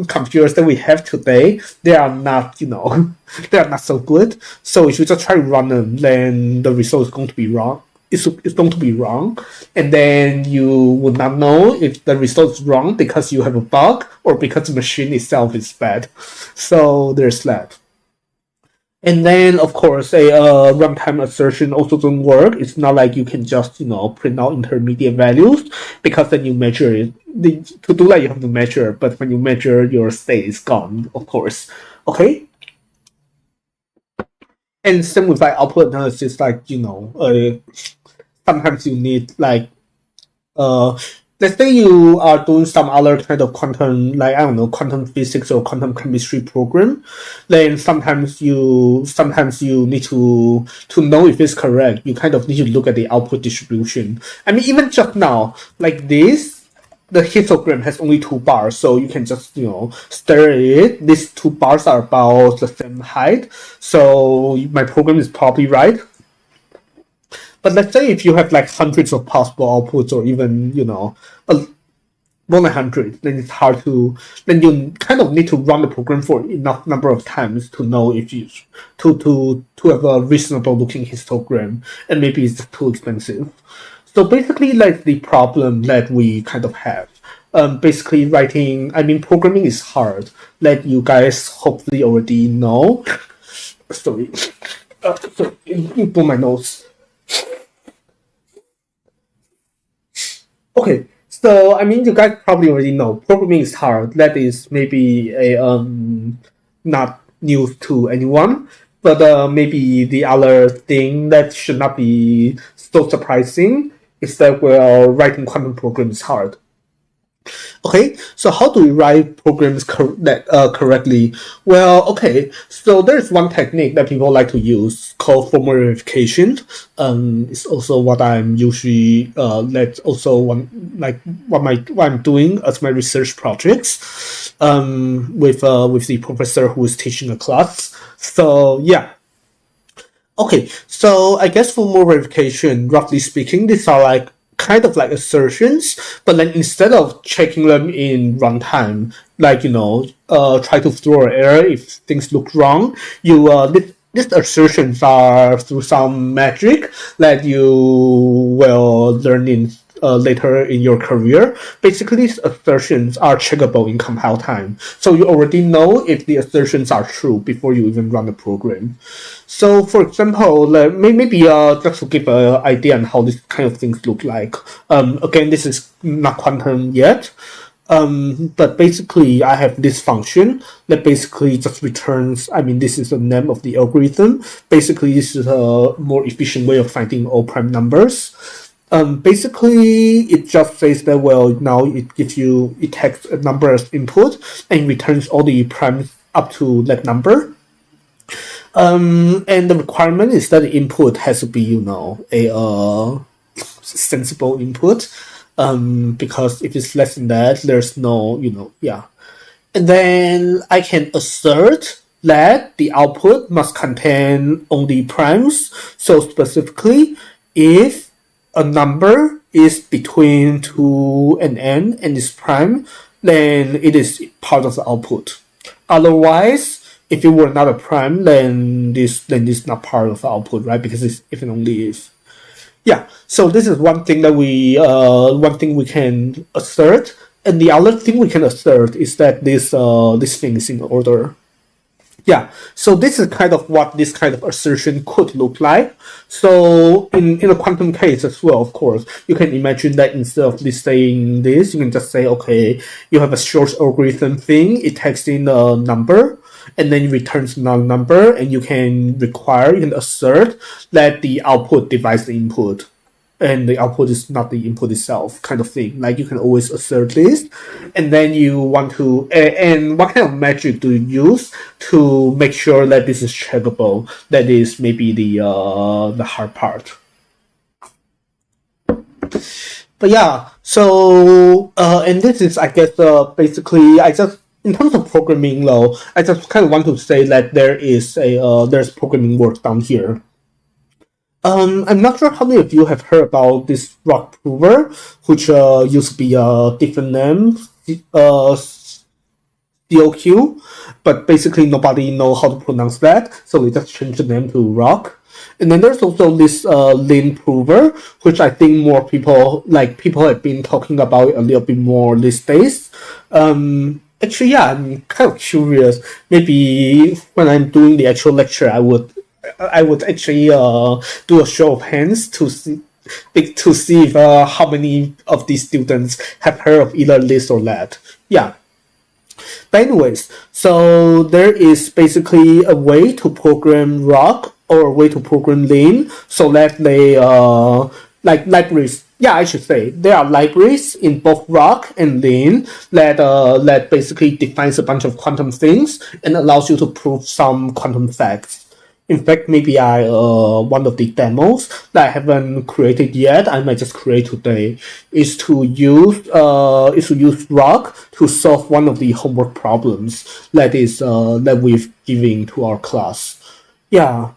computers that we have today, they are not, they are not so good. So if you just try to run them, then the result is going to be wrong. It's going to be wrong, and then you would not know if the result is wrong because you have a bug or because the machine itself is bad. So there's that. And then, of course, a runtime assertion also doesn't work. It's not like you can just, print out intermediate values because then you measure it. To do that, you have to measure, but when you measure, your state is gone, of course. Okay? And same with like output analysis, like, sometimes you need like, let's say you are doing some other kind of quantum, like, I don't know, quantum physics or quantum chemistry program, then sometimes you need to know if it's correct, you kind of need to look at the output distribution. I mean, even just now, like this, the histogram has only 2 bars, so you can just, stare at it. These 2 bars are about the same height, so my program is probably right. But let's say if you have like hundreds of possible outputs or even, more than 100, then it's hard to, then you kind of need to run the program for enough number of times to know if you, to have a reasonable looking histogram, and maybe it's too expensive. So basically, like the problem that we kind of have, basically programming is hard, that you guys hopefully already know. Sorry, you pull my nose. Okay, so I mean, you guys probably already know programming is hard. That is maybe a not news to anyone, but maybe the other thing that should not be so surprising is that well, writing quantum programs is hard. Okay, so how do we write programs correctly? Well, okay, so there's one technique that people like to use called formal verification. It's also what I'm usually that's also one like what I'm doing as my research projects with the professor who is teaching a class. So yeah, okay, so I guess for more verification, roughly speaking, these are like kind of like assertions, but then instead of checking them in runtime, like try to throw an error if things look wrong, these assertions are through some magic that you will learn in later in your career. Basically, these assertions are checkable in compile time, so you already know if the assertions are true before you even run the program. So, for example, maybe just to give an idea on how these kind of things look like. Again, this is not quantum yet. But basically, I have this function that basically just returns. I mean, this is the name of the algorithm. Basically, this is a more efficient way of finding all prime numbers. Basically, it just says that well, now it takes a number as input and returns all the primes up to that number. And the requirement is that the input has to be, a sensible input. Because if it's less than that, there's no, yeah. And then I can assert that the output must contain only primes. So specifically, if a number is between 2 and n and is prime, then it is part of the output. Otherwise, if it were not a prime, then this is not part of the output, right? Because it's if and only if. Yeah. So this is one thing that we can assert, and the other thing we can assert is that this thing is in order. Yeah, so this is kind of what this kind of assertion could look like. So in a quantum case as well, of course, you can imagine that instead of saying this, you can just say, okay, you have a short algorithm thing, it takes in a number, and then it returns another number, and you can assert that the output divides the input. And the output is not the input itself, kind of thing. Like you can always assert this, and then you want to. And what kind of magic do you use to make sure that this is checkable? That is maybe the hard part. But yeah, so and this is I guess basically I just in terms of programming though, I just kind of want to say that there's programming work down here. I'm not sure how many of you have heard about this rock prover, which used to be a different name, COQ, but basically nobody know how to pronounce that, so we just changed the name to rock. And then there's also this Lin prover, which I think more people have been talking about a little bit more these days. Actually, yeah, I'm kind of curious. Maybe when I'm doing the actual lecture, I would actually do a show of hands to see if how many of these students have heard of either this or that. Yeah. But anyways, so there is basically a way to program Rock or a way to program Lin so that they like libraries. Yeah, I should say there are libraries in both Rock and Lin that basically defines a bunch of quantum things and allows you to prove some quantum facts. In fact, maybe one of the demos that I haven't created yet, I might just create today, is to use Rock to solve one of the homework problems that we've given to our class. Yeah.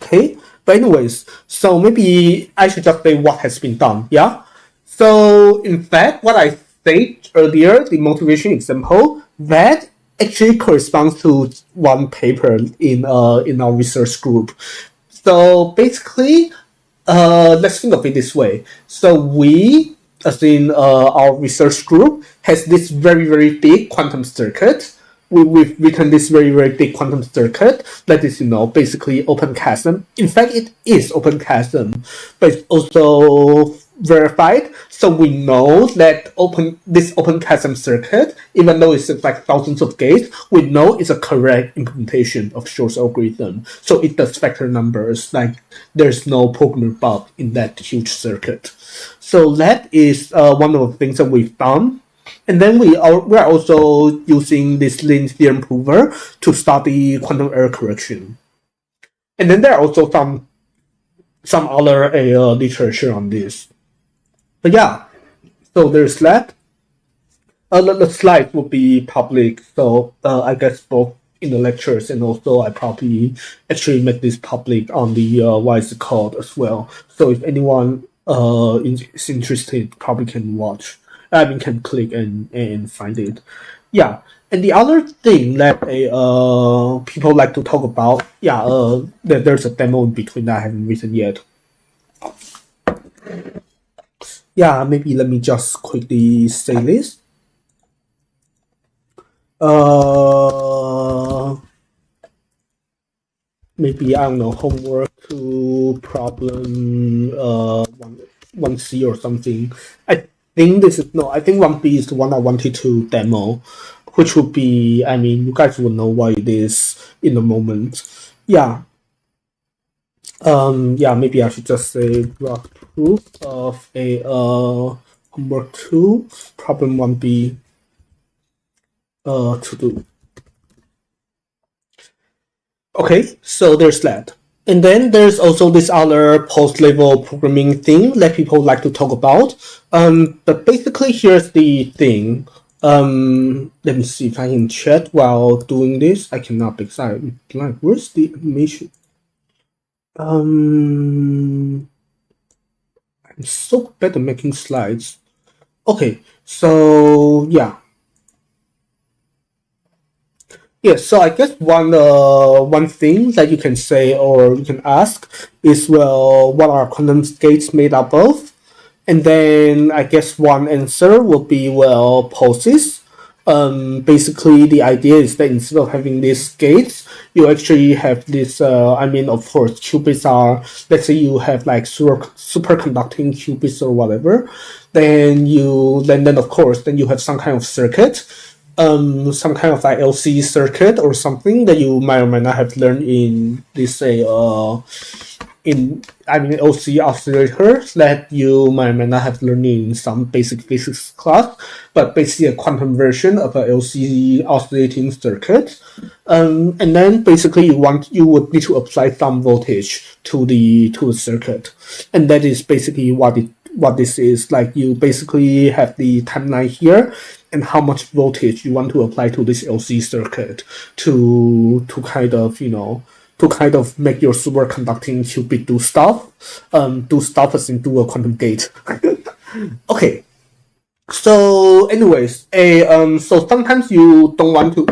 Okay. But anyways, so maybe I should just say what has been done. Yeah. So in fact, what I said earlier, the motivation example, that actually corresponds to one paper in our research group. So basically, let's think of it this way. So we, as in our research group, has this very, very big quantum circuit. We've written this very, very big quantum circuit that is, basically open chasm. In fact, it is open chasm, but it's also verified, so we know that this OpenQASM circuit, even though it's like thousands of gates, we know it's a correct implementation of Shor's algorithm. So it does factor numbers, like there's no programmer bug in that huge circuit. So that is one of the things that we've done. And then we're also using this Lin theorem prover to study quantum error correction. And then there are also some other literature on this. But yeah, so there's that. The slides will be public, so I guess both in the lectures and also I probably actually make this public on the WISE code as well. So if anyone is interested, probably can watch. I mean, can click and find it. Yeah, and the other thing that people like to talk about, there's a demo in between that I haven't written yet. Yeah, maybe let me just quickly say this. Maybe, I don't know, homework to problem 1C or something. I think 1B is the one I wanted to demo, which would be, I mean, you guys will know what it is in a moment. Yeah. Maybe I should just say rough proof of a homework 2, problem 1B to do. Okay, so there's that. And then there's also this other post-level programming thing that people like to talk about. But basically, here's the thing. Let me see if I can chat while doing this. I cannot because I'm blind. Where's the animation? I'm so bad at making slides. Okay, so yeah. Yes, so I guess one thing that you can say or you can ask is, well, what are quantum gates made up of? And then I guess one answer will be, well, pulses. Basically, the idea is that instead of having these gates, you actually have this, of course, qubits are, let's say you have like superconducting qubits or whatever, then you have some kind of circuit, some kind of like LC circuit or something that you might or might not have learned in this LC oscillator that you might or might not have learned in some basic physics class, but basically a quantum version of a LC oscillating circuit. And then basically you would need to apply some voltage to the circuit, and that is basically what this is. Like, you basically have the timeline here and how much voltage you want to apply to this LC circuit to kind of make your superconducting qubit do stuff as in do a quantum gate. Okay. So anyways, so sometimes you want to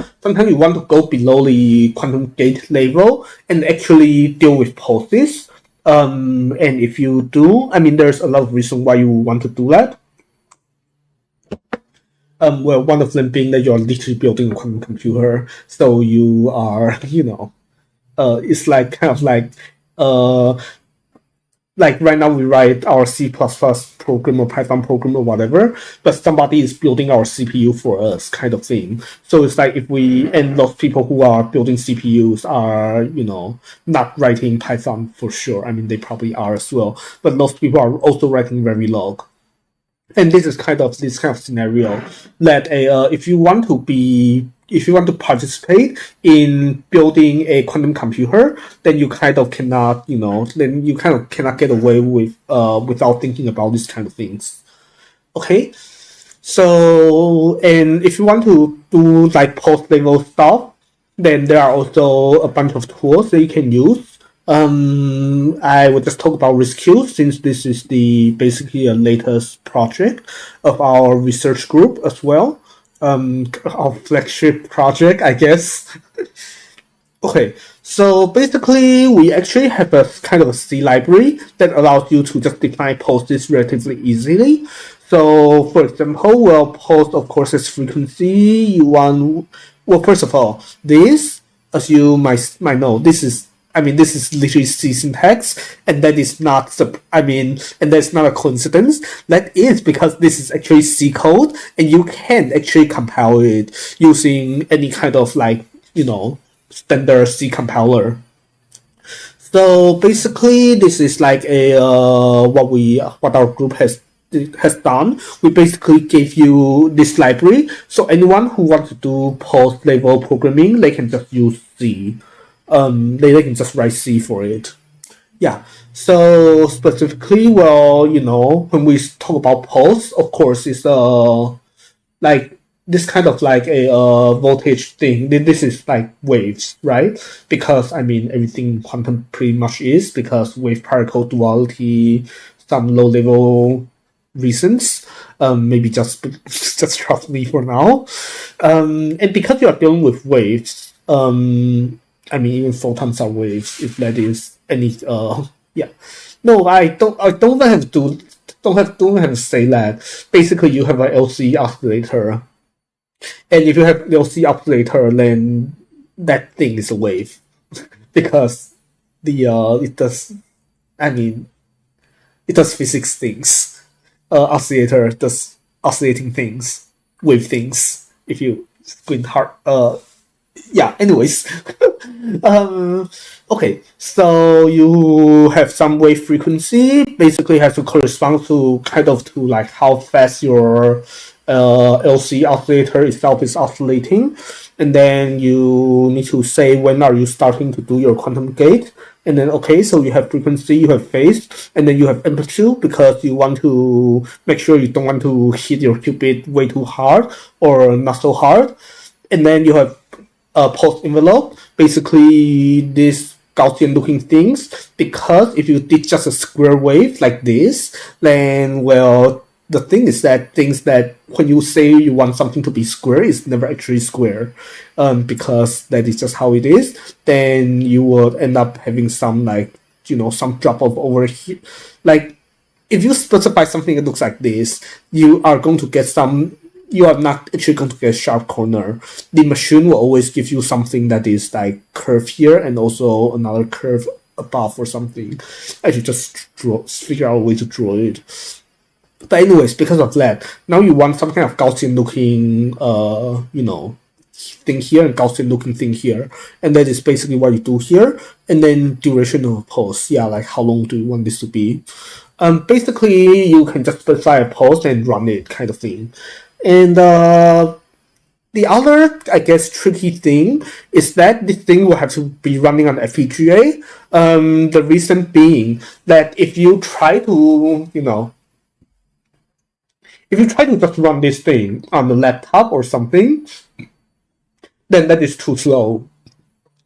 go below the quantum gate level and actually deal with pulses. And if you do, I mean, there's a lot of reasons why you want to do that. Well, one of them being that you're literally building a quantum computer, so you are, it's like kind of like right now we write our C++ program or Python program or whatever, but somebody is building our CPU for us, kind of thing. So it's like and those people who are building CPUs are, not writing Python for sure. I mean, they probably are as well, but those people are also writing Verilog. And this is kind of scenario that if you want to participate in building a quantum computer, then you kind of cannot get away with without thinking about these kind of things. Okay, so, and if you want to do like post-level stuff, then there are also a bunch of tools that you can use. I will just talk about RISC-Q since this is basically a latest project of our research group as well. Our flagship project, I guess. Okay, so basically we actually have a kind of a C library that allows you to just define pulses relatively easily. So for example, well, pulse of course is frequency. First of all, this, as you might know, this is I mean, this is literally C syntax, and that is not and that's not a coincidence. That is because this is actually C code, and you can actually compile it using any kind of standard C compiler. So basically, this is like a what our group has done. We basically gave you this library, so anyone who wants to do post level programming, they can just use C. They can just write C for it. Yeah. So specifically, when we talk about post, of course, it's like this kind of like a voltage thing. This is like waves, right? Because everything quantum pretty much is, because wave particle duality, some low level reasons. Maybe just trust me for now. And because you are dealing with waves, even photons are waves. If that is any, yeah. No, I don't have to say that. Basically, you have an LC oscillator, and if you have LC oscillator, then that thing is a wave, because it does physics things. Oscillator does oscillating things, wave things. If you squint hard, yeah. Anyways, okay. So you have some wave frequency. Basically, has to correspond to like how fast your LC oscillator itself is oscillating, and then you need to say when are you starting to do your quantum gate. And then, okay, so you have frequency, you have phase, and then you have amplitude, because you want to make sure you don't want to hit your qubit way too hard or not so hard. And then you have post envelope, basically these Gaussian looking things, because if you did just a square wave like this, then, well, the thing is that things that when you say you want something to be square, it's never actually square, because that is just how it is. Then you will end up having some some drop off over here. Like if you specify something that looks like this, you are going to get some. You are not actually going to get a sharp corner. The machine will always give you something that is like curve here and also another curve above or something. I should just figure out a way to draw it. But anyways, because of that, now you want some kind of Gaussian looking, thing here and Gaussian looking thing here. And that is basically what you do here. And then duration of a pulse. Yeah, like how long do you want this to be? Basically, you can just specify a pulse and run it, kind of thing. And the other, I guess, tricky thing is that this thing will have to be running on FPGA. The reason being that if you try to, if you try to just run this thing on the laptop or something, then that is too slow.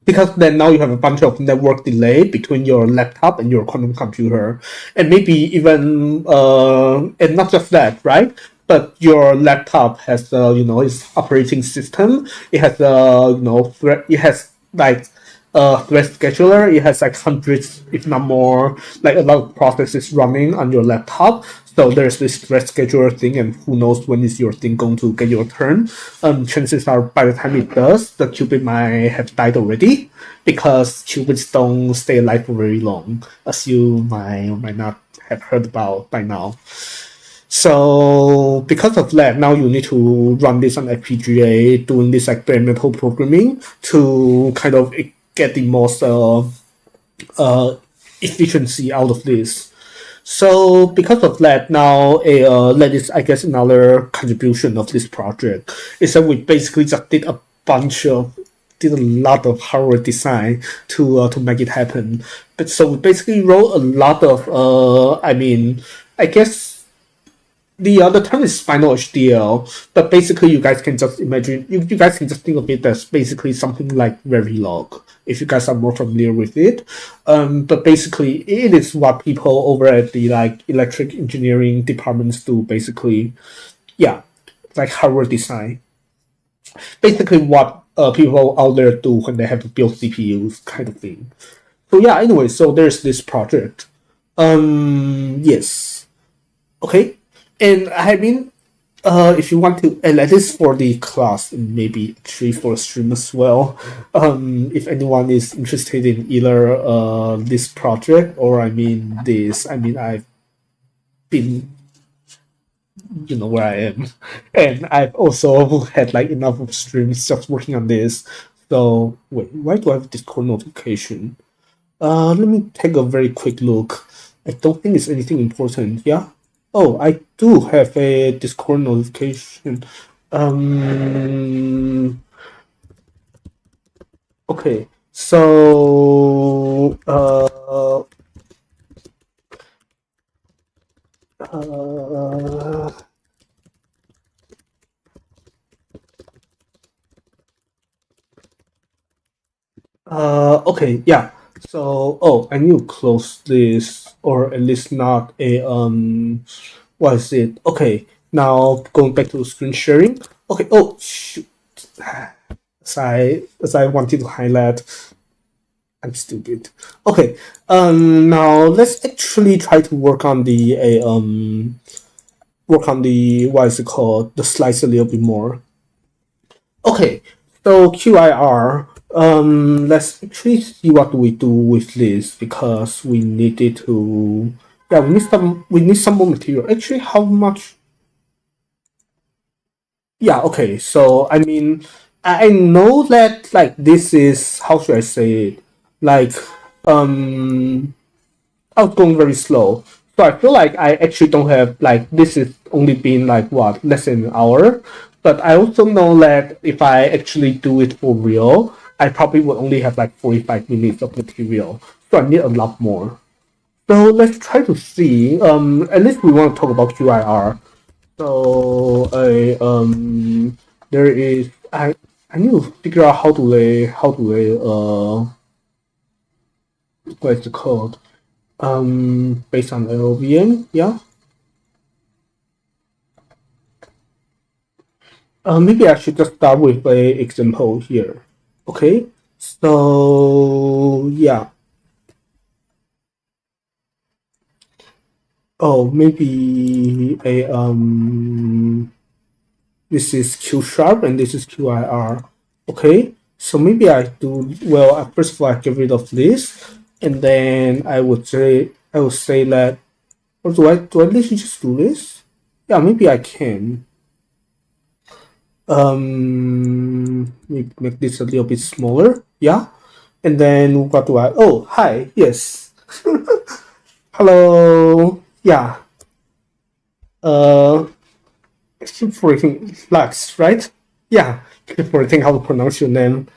Because then now you have a bunch of network delay between your laptop and your quantum computer. And maybe even, and not just that, right? But your laptop has, its operating system. It has, it has like thread scheduler. It has like hundreds, if not more, like a lot of processes running on your laptop. So there's this thread scheduler thing, and who knows when is your thing going to get your turn. Chances are by the time it does, the qubit might have died already, because qubits don't stay alive for very long, as you might or might not have heard about by now. So because of that, now you need to run this on FPGA, doing this like bare metal programming to kind of get the most efficiency out of this. So because of that, now that is, I guess, another contribution of this project, is that we basically just did a lot of hardware design to make it happen. But so we basically wrote a lot of I guess the term is final HDL, but basically you guys can just imagine, you guys can just think of it as basically something like Verilog, if you guys are more familiar with it. But basically it is what people over at the like electric engineering departments do, basically. Yeah, like hardware design. Basically what people out there do when they have to build CPUs, kind of thing. So yeah, anyway, so there's this project. Yes. Okay. And if you want to, and at least for the class, and maybe actually for stream as well. If anyone is interested in either this project or I've been where I am, and I've also had like enough of streams just working on this. So wait, why do I have Discord notification? Let me take a very quick look. I don't think it's anything important. Yeah. Oh, I do have a Discord notification. Okay. So okay, yeah. So, oh, I need to close this, or at least not a what is it? Okay, now going back to screen sharing. Okay. Oh, shoot. As I wanted to highlight, I'm stupid. Okay. Now let's actually try to work on the what is it called, the slides a little bit more. Okay, so QIR. Let's actually see what we do with this because we needed to. Yeah, we need some more material. Actually, how much? Yeah. Okay. So I know that like this is how should I say it? Like I was going very slow. So I feel like I actually don't have like this is only been like what less than an hour. But I also know that if I actually do it for real, I probably would only have like 45 minutes of material. So I need a lot more. So let's try to see. At least we want to talk about QIR. So there is I need to figure out how to what is it called? Based on LLVM, yeah. Maybe I should just start with a example here. Okay, so yeah. Oh, maybe a this is Q sharp and this is QIR. Okay, so maybe I do well. First of all, I get rid of this, and then I would say that. Or do I literally just do this? Yeah, maybe I can. Maybe make this a little bit smaller. Yeah, and then what do I? Oh, hi. Yes. Hello. Yeah. Uh, keep forgetting Lux, right? Yeah. Keep forgetting how to pronounce your name.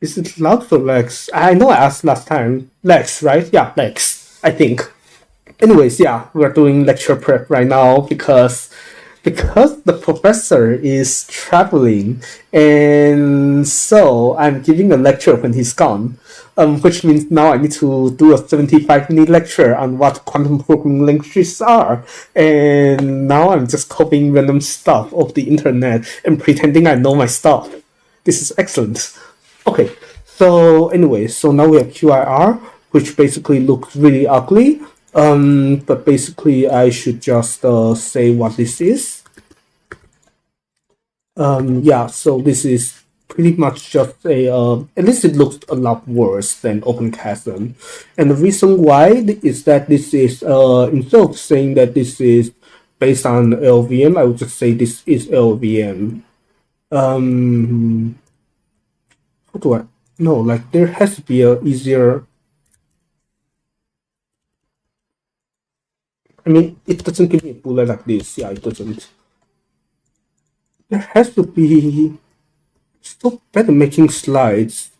Is it Lux or Lex? I know I asked last time. Lex, right? Yeah, Lex. I think. Anyways, yeah, we're doing lecture prep right now because the professor is traveling, and so I'm giving a lecture when he's gone. Which means now I need to do a 75-minute lecture on what quantum programming languages are. And now I'm just copying random stuff off the internet and pretending I know my stuff. This is excellent. Okay, so anyway, so now we have QIR, which basically looks really ugly. But basically I should just say what this is. Yeah, so this is pretty much just a, at least it looks a lot worse than OpenChasm. And the reason why is that this is, instead of saying that this is based on LLVM, I would just say this is LLVM. How do I, no, like there has to be a easier, it doesn't give me a bullet like this. Yeah, it doesn't. There has to be, so better making slides.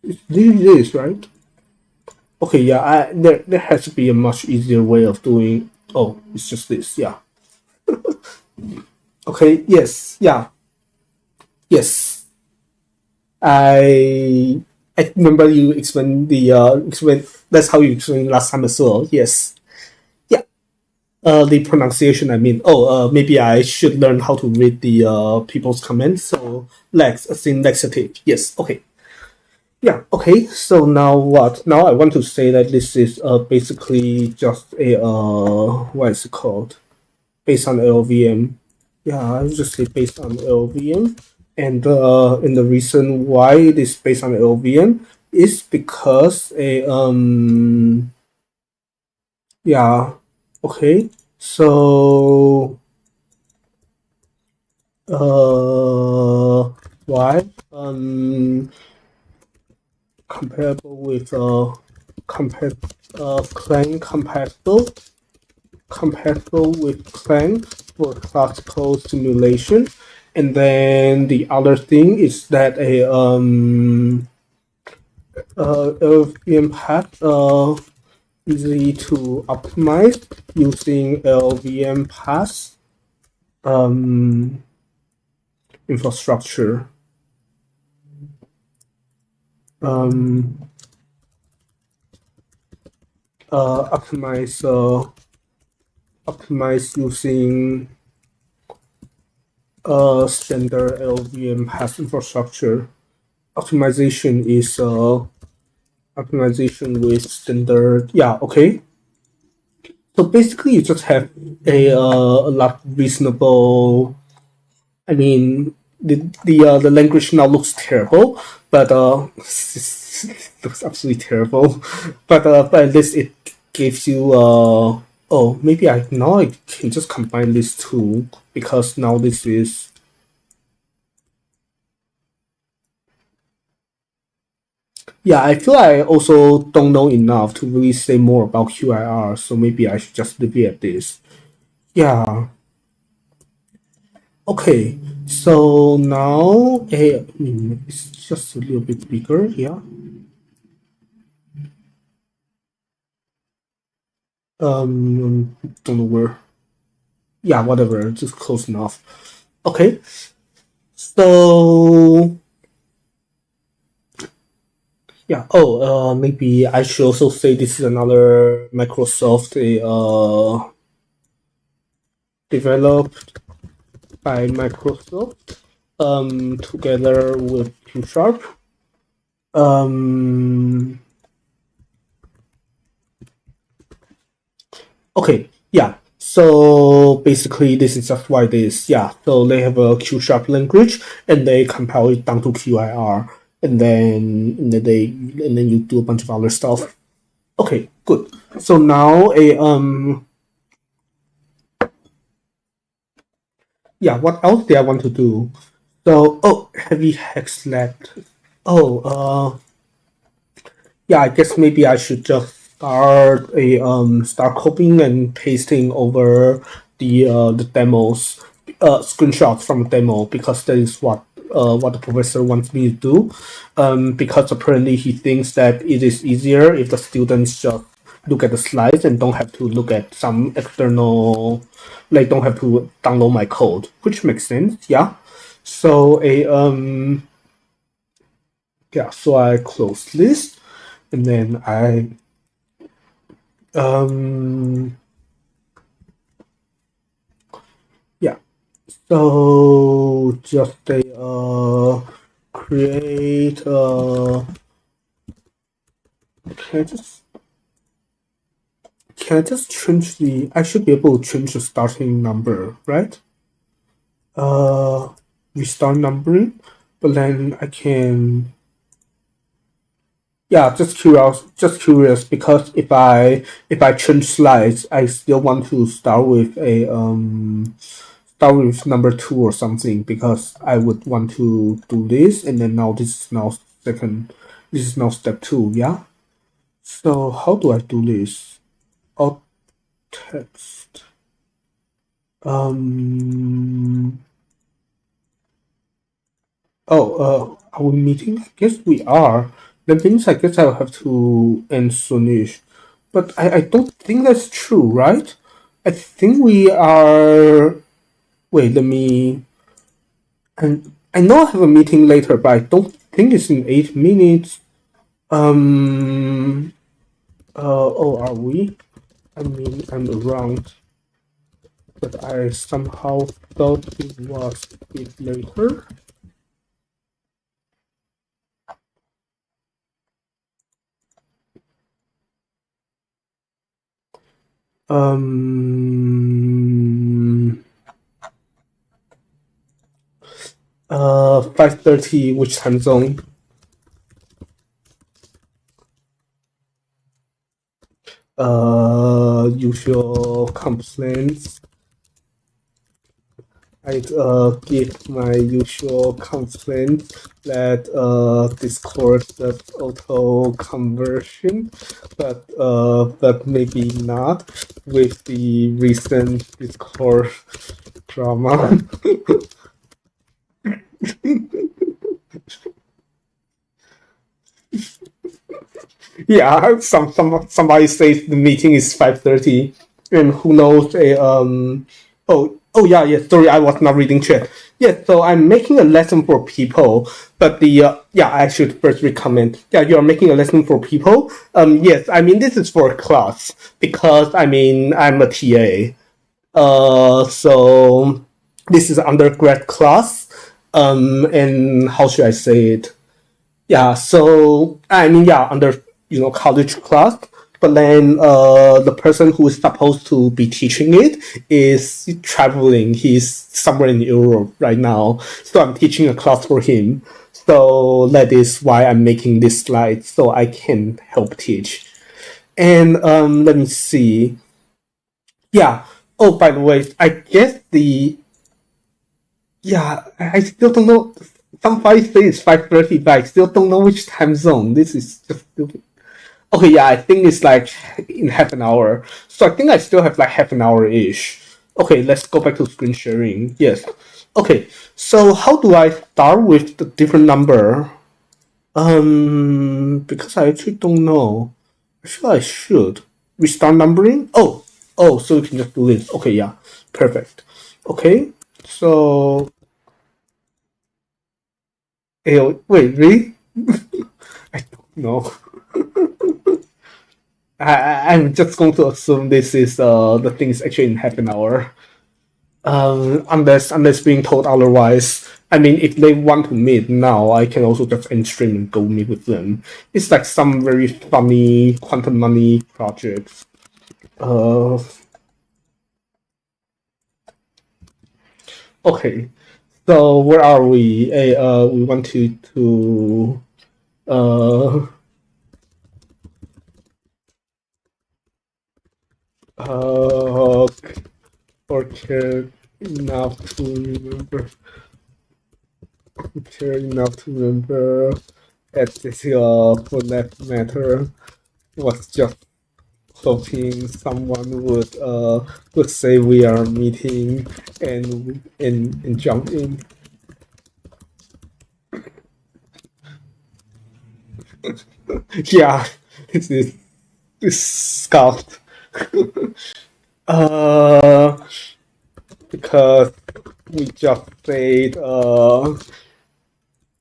It's this, right? Okay, yeah, there has to be a much easier way of doing. Oh, it's just this, yeah. Okay, yes, yeah, yes. I remember you explained explain. That's how you explained last time as well. Yes, yeah. The pronunciation. Maybe I should learn how to read the people's comments. So lex, as in laxative. Yes. Okay. Yeah, okay, so now what? Now I want to say that this is basically just a, what is it called? Based on LLVM. Yeah, I just say based on LVM, and the reason why it is based on LVM is because a yeah, okay, so why comparable with compare Clang compatible with Clang for classical simulation. And then the other thing is that a LVM path easy to optimize using LVM path um, infrastructure. Um, optimize optimize using standard LVM path infrastructure. Optimization is optimization with standard. Yeah, okay. So basically, you just have a lot reasonable. I mean, the language now looks terrible, but looks absolutely terrible. But at least it gives you oh, maybe I now I can just combine these two because now this is. Yeah, I feel I also don't know enough to really say more about QIR, so maybe I should just leave it at this. Yeah. Okay. So now, it's just a little bit bigger. Yeah. Don't know where. Yeah, whatever. Just close enough. Okay. So yeah. Oh, maybe I should also say this is another Microsoft developed by Microsoft together with Q Sharp. Um, okay, yeah. So basically, this is just why this. Yeah. So they have a Q Sharp language, and they compile it down to QIR, and then you do a bunch of other stuff. Okay, good. So now yeah. What else do I want to do? So heavy hex left. Oh yeah. I guess maybe I should just start copying and pasting over the demos screenshots from the demo because that is what the professor wants me to do. Because apparently he thinks that it is easier if the students just look at the slides and don't have to look at some external, like don't have to download my code, which makes sense. Yeah. So so I close this, and then I um yeah. So just a create can I just change the I should be able to change the starting number, right? Uh Restart numbering, but then I can. Yeah, just curious because if I change slides, I still want to start with number two or something because I would want to do this, and then now this is now second. This is now step two. Yeah. So how do I do this? Alt text. Um. Oh. Are we meeting? I guess we are. That means I guess I'll have to end soonish. But I don't think that's true, right? I think we are. Wait, let me. And I know I have a meeting later, but I don't think it's in 8 minutes. Um. Are we? I mean, I'm around, but I somehow thought it was a bit later. Um. 5:30, which time zone? Usual complaints. I give my usual complaint that Discord does auto conversion, but maybe not with the recent Discord drama. Yeah, somebody says the meeting is 5:30, and who knows yeah, yeah, sorry, I was not reading chat. Yeah, so I'm making a lesson for people, but yeah, I should first recommend. Yeah, you're making a lesson for people. Yes, I mean this is for a class because I mean I'm a TA. So this is undergrad class. And how should I say it? Yeah, so I mean, yeah, under college class, but then the person who is supposed to be teaching it is traveling. He's somewhere in Europe right now, so I'm teaching a class for him. So that is why I'm making this slide so I can help teach. And let me see. Yeah. Oh, by the way, I guess the yeah, I still don't know. Somebody say it's 5:30, but I still don't know which time zone. This is just stupid. Okay, yeah, I think it's like in half an hour. So I think I still have like half an hour ish. Okay, let's go back to screen sharing. Yes. Okay, so how do I start with the different number? Because I actually don't know. I feel I should. Restart numbering? Oh, so we can just do this. Okay, yeah, perfect. Okay, so wait, really? I don't know. I'm just going to assume this is the thing is actually in half an hour. Unless being told otherwise. I mean, if they want to meet now, I can also just end stream and go meet with them. It's like some very funny quantum money projects. Uh, okay. So where are we? We want to uh uh or care enough to remember. Care enough to remember at this for that matter was just hoping someone would say we are meeting and jump in. Yeah, this scout. uh because we just played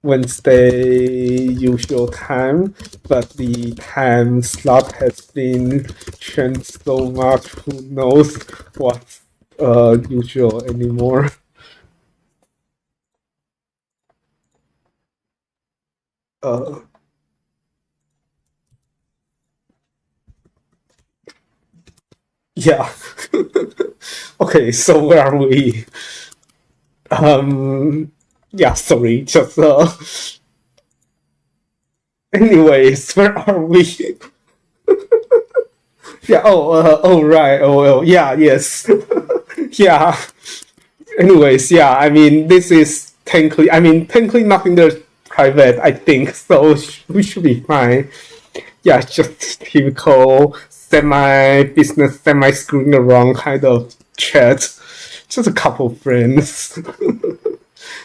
Wednesday usual time, but the time slot has been changed so much. Who knows what's usual anymore? Uh, yeah. Okay, so where are we? Yeah, sorry, just anyways, where are we? Yeah. Oh, right. Yeah. Yes. Yeah. Anyways, yeah. I mean, this is technically. I mean, technically nothing there's private. I think so. We should be fine. Yeah, just typical semi-business, semi-screwing around kind of chat. Just a couple friends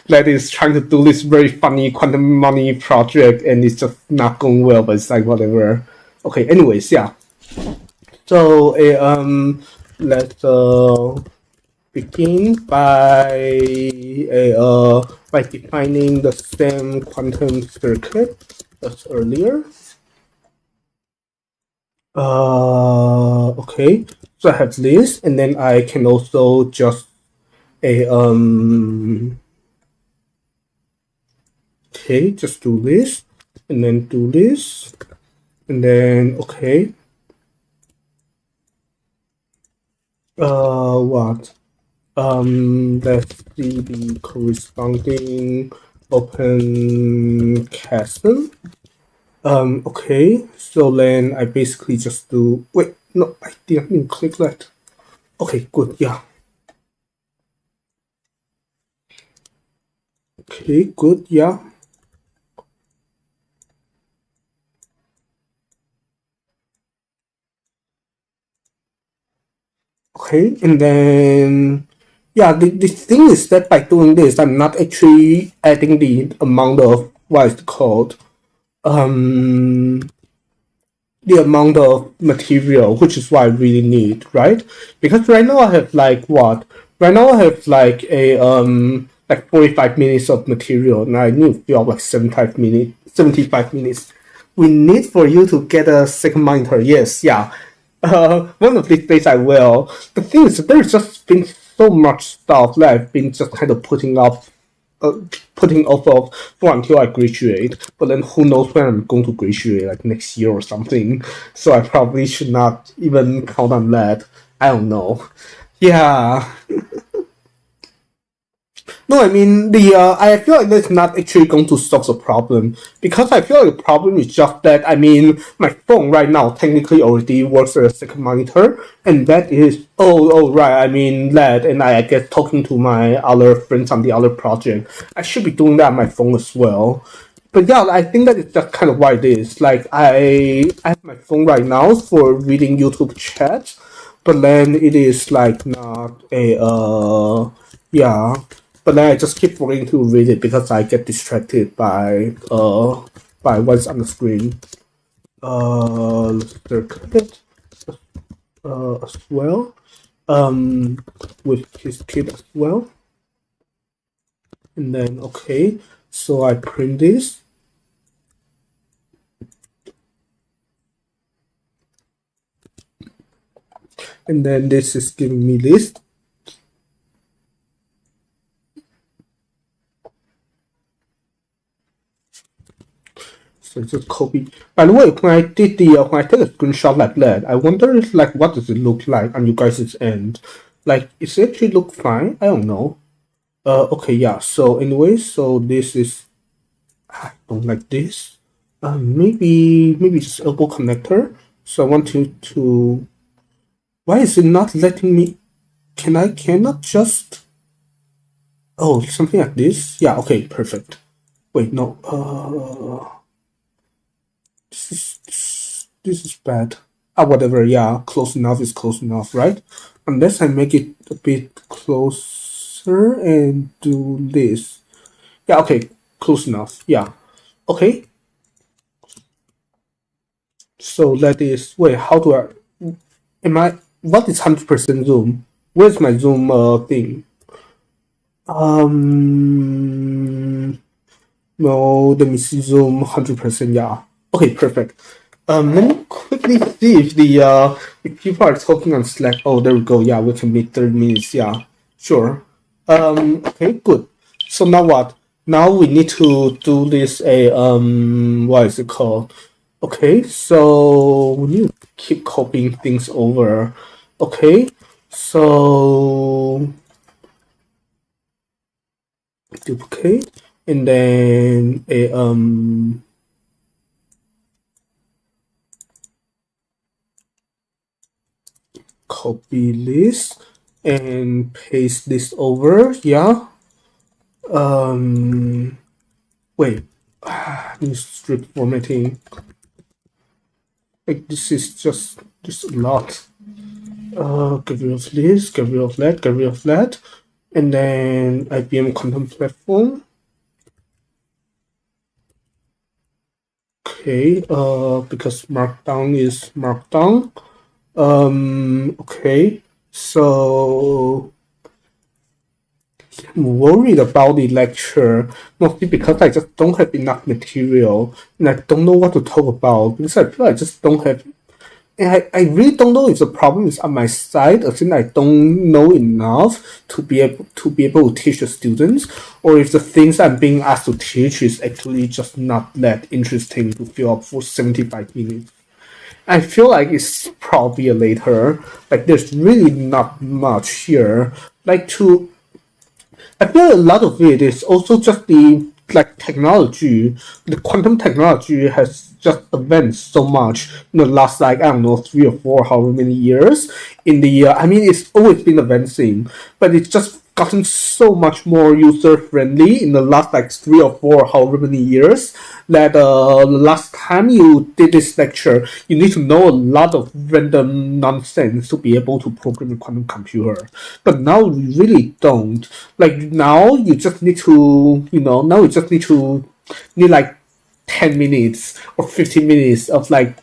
that is trying to do this very funny quantum money project, and it's just not going well. But it's like whatever. Okay. Anyways, yeah. So, let's begin by defining the same quantum circuit as earlier. Okay. So I have this, and then I can also just okay, just do this, and then do this, and then what? Let's see the corresponding open chasm. Okay, so then I basically just do, wait, no, I didn't click that. Okay, good, yeah. Okay, good, yeah. Okay, and then, yeah, the thing is that by doing this, I'm not actually adding the amount of, what is it called, um, the amount of material, which is what I really need, right? Because right now I have like what? Right now I have like a like 45 minutes of material, and I need to fill up like 75 minutes. We need for you to get a second monitor. Yes, yeah. One of these days I will. The thing is, there's just been so much stuff that I've been just kind of uh, putting off of for until I graduate. But then who knows when I'm going to graduate, like next year or something. So I probably should not even count on that. I don't know. Yeah. No, I mean I feel like that's not actually going to solve the problem because I feel like the problem is just that I mean my phone right now technically already works as a second monitor, and that is right. I mean that, and I guess talking to my other friends on the other project, I should be doing that on my phone as well. But yeah, I think that is just kind of what it is. Like I have my phone right now for reading YouTube chat, but then it is like not a yeah, but then I just keep forgetting to read it because I get distracted by what's on the screen. Let's circle it as well. With his kid as well. And then okay, so I print this. And then this is giving me list. So just copy. By the way, when I did the when I take a screenshot like that, I wonder if like what does it look like on you guys' end? Like, does it actually look fine? I don't know. Okay, yeah. So anyway, so this is I don't like this. Maybe just elbow connector. So I want you to. Why is it not letting me? Can I cannot just? Oh, something like this. Yeah. Okay. Perfect. Wait. No. This is bad. Ah, whatever. Yeah. Close enough is close enough, right? Unless I make it a bit closer and do this. Yeah. Okay. Close enough. Yeah. Okay. So that is wait. How do I? Am I? What is 100% zoom? Where's my zoom thing? No, let me see zoom 100%. Yeah. Okay, perfect. Let me quickly see if people are talking on Slack. Oh, there we go. Yeah, we can meet 30 minutes. Yeah, sure. Okay, good. So now what? Now we need to do this what is it called? Okay, so we need to keep copying things over. Okay, so duplicate and then a copy this and paste this over. Yeah. Wait. New strip formatting. Like this is just a lot. Get rid of this, get rid of that, get rid of that. And then IBM Content Platform. Okay, because Markdown is Markdown. Okay, so I'm worried about the lecture, mostly because I just don't have enough material and I don't know what to talk about because I feel I just don't have. And I really don't know if the problem is on my side, or since I don't know enough to be able to teach the students, or if the things I'm being asked to teach is actually just not that interesting to fill up for 75 minutes. I feel like it's probably a later. Like there's really not much here. Like to I feel a lot of it is also just the like technology. The quantum technology has just advanced so much in the last like I don't know 3 or 4 however many years. In the I mean it's always been advancing, but it's just gotten so much more user friendly in the last like 3 or 4 however many years that last time you did this lecture you need to know a lot of random nonsense to be able to program a quantum computer, but now you really don't. Like now you just need to now you just need like 10 minutes or 15 minutes of like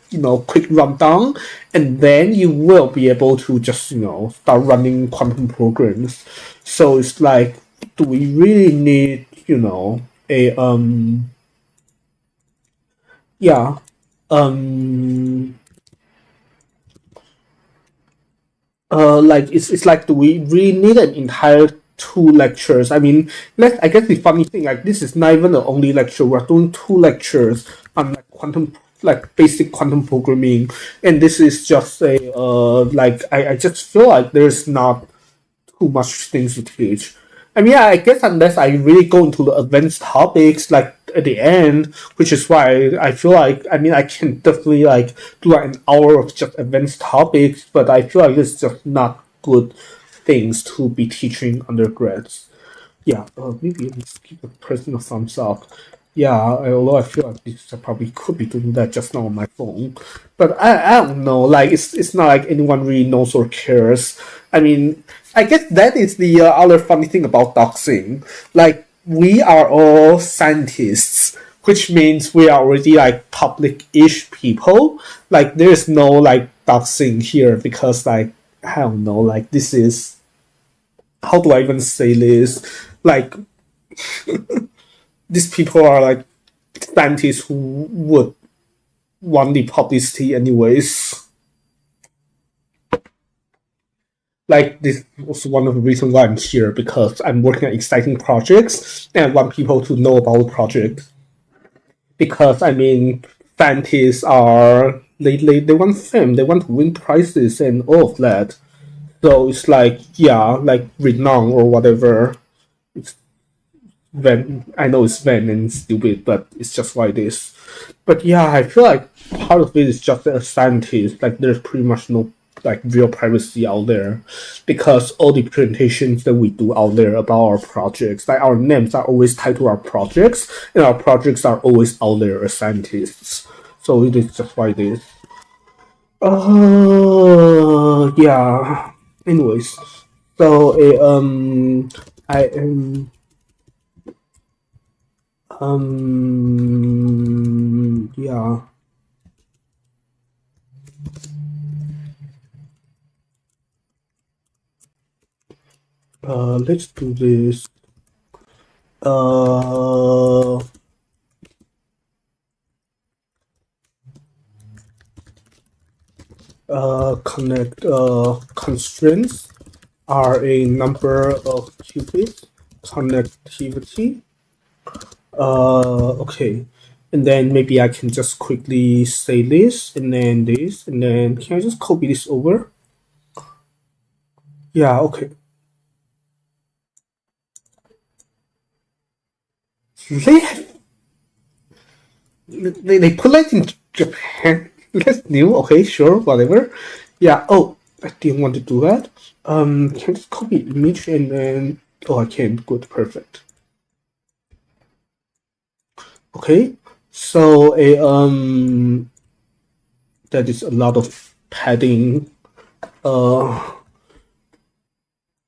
quick rundown, and then you will be able to just start running quantum programs. So it's like, do we really need a yeah um like it's like, do we really need an entire 2 lectures? I mean, I guess the funny thing, like this is not even the only lecture. We're doing 2 lectures on like quantum, like basic quantum programming, and this is just a like I just feel like there's not too much things to teach. I mean, yeah, I guess unless I really go into the advanced topics like at the end, which is why I feel like, I mean, I can definitely like do like an hour of just advanced topics, but I feel like it's just not good things to be teaching undergrads. Yeah, maybe let's give a personal thumbs up. Yeah, although I feel like this I probably could be doing that just now on my phone, but I don't know. Like it's not like anyone really knows or cares. I mean, I guess that is the other funny thing about doxing. Like we are all scientists, which means we are already like public-ish people. Like there's no like doxing here because like I don't know. Like this is, how do I even say this? Like these people are like scientists who would want the publicity anyways. Like this was one of the reasons why I'm here, because I'm working on exciting projects and I want people to know about the project. Because I mean, scientists are they want fame, they want to win prizes and all of that. So it's like, yeah, like renown or whatever. It's Van. I know it's vain and stupid, but it's just like this. But yeah, I feel like part of it is just a scientist. Like there's pretty much no like real privacy out there, because all the presentations that we do out there about our projects, like our names are always tied to our projects, and our projects are always out there as scientists. So it is just like this. Yeah. Anyways, so I am yeah. Let's do this. Uh, Connect constraints are a number of qubits connectivity. Okay. And then maybe I can just quickly say this, and then this, and then can I just copy this over? Yeah, okay. They they put that in Japan. That's new. Okay, sure, whatever. Yeah. Oh, I didn't want to do that. Can I just copy image and then? Oh, I can. Good, perfect. Okay. So a that is a lot of padding.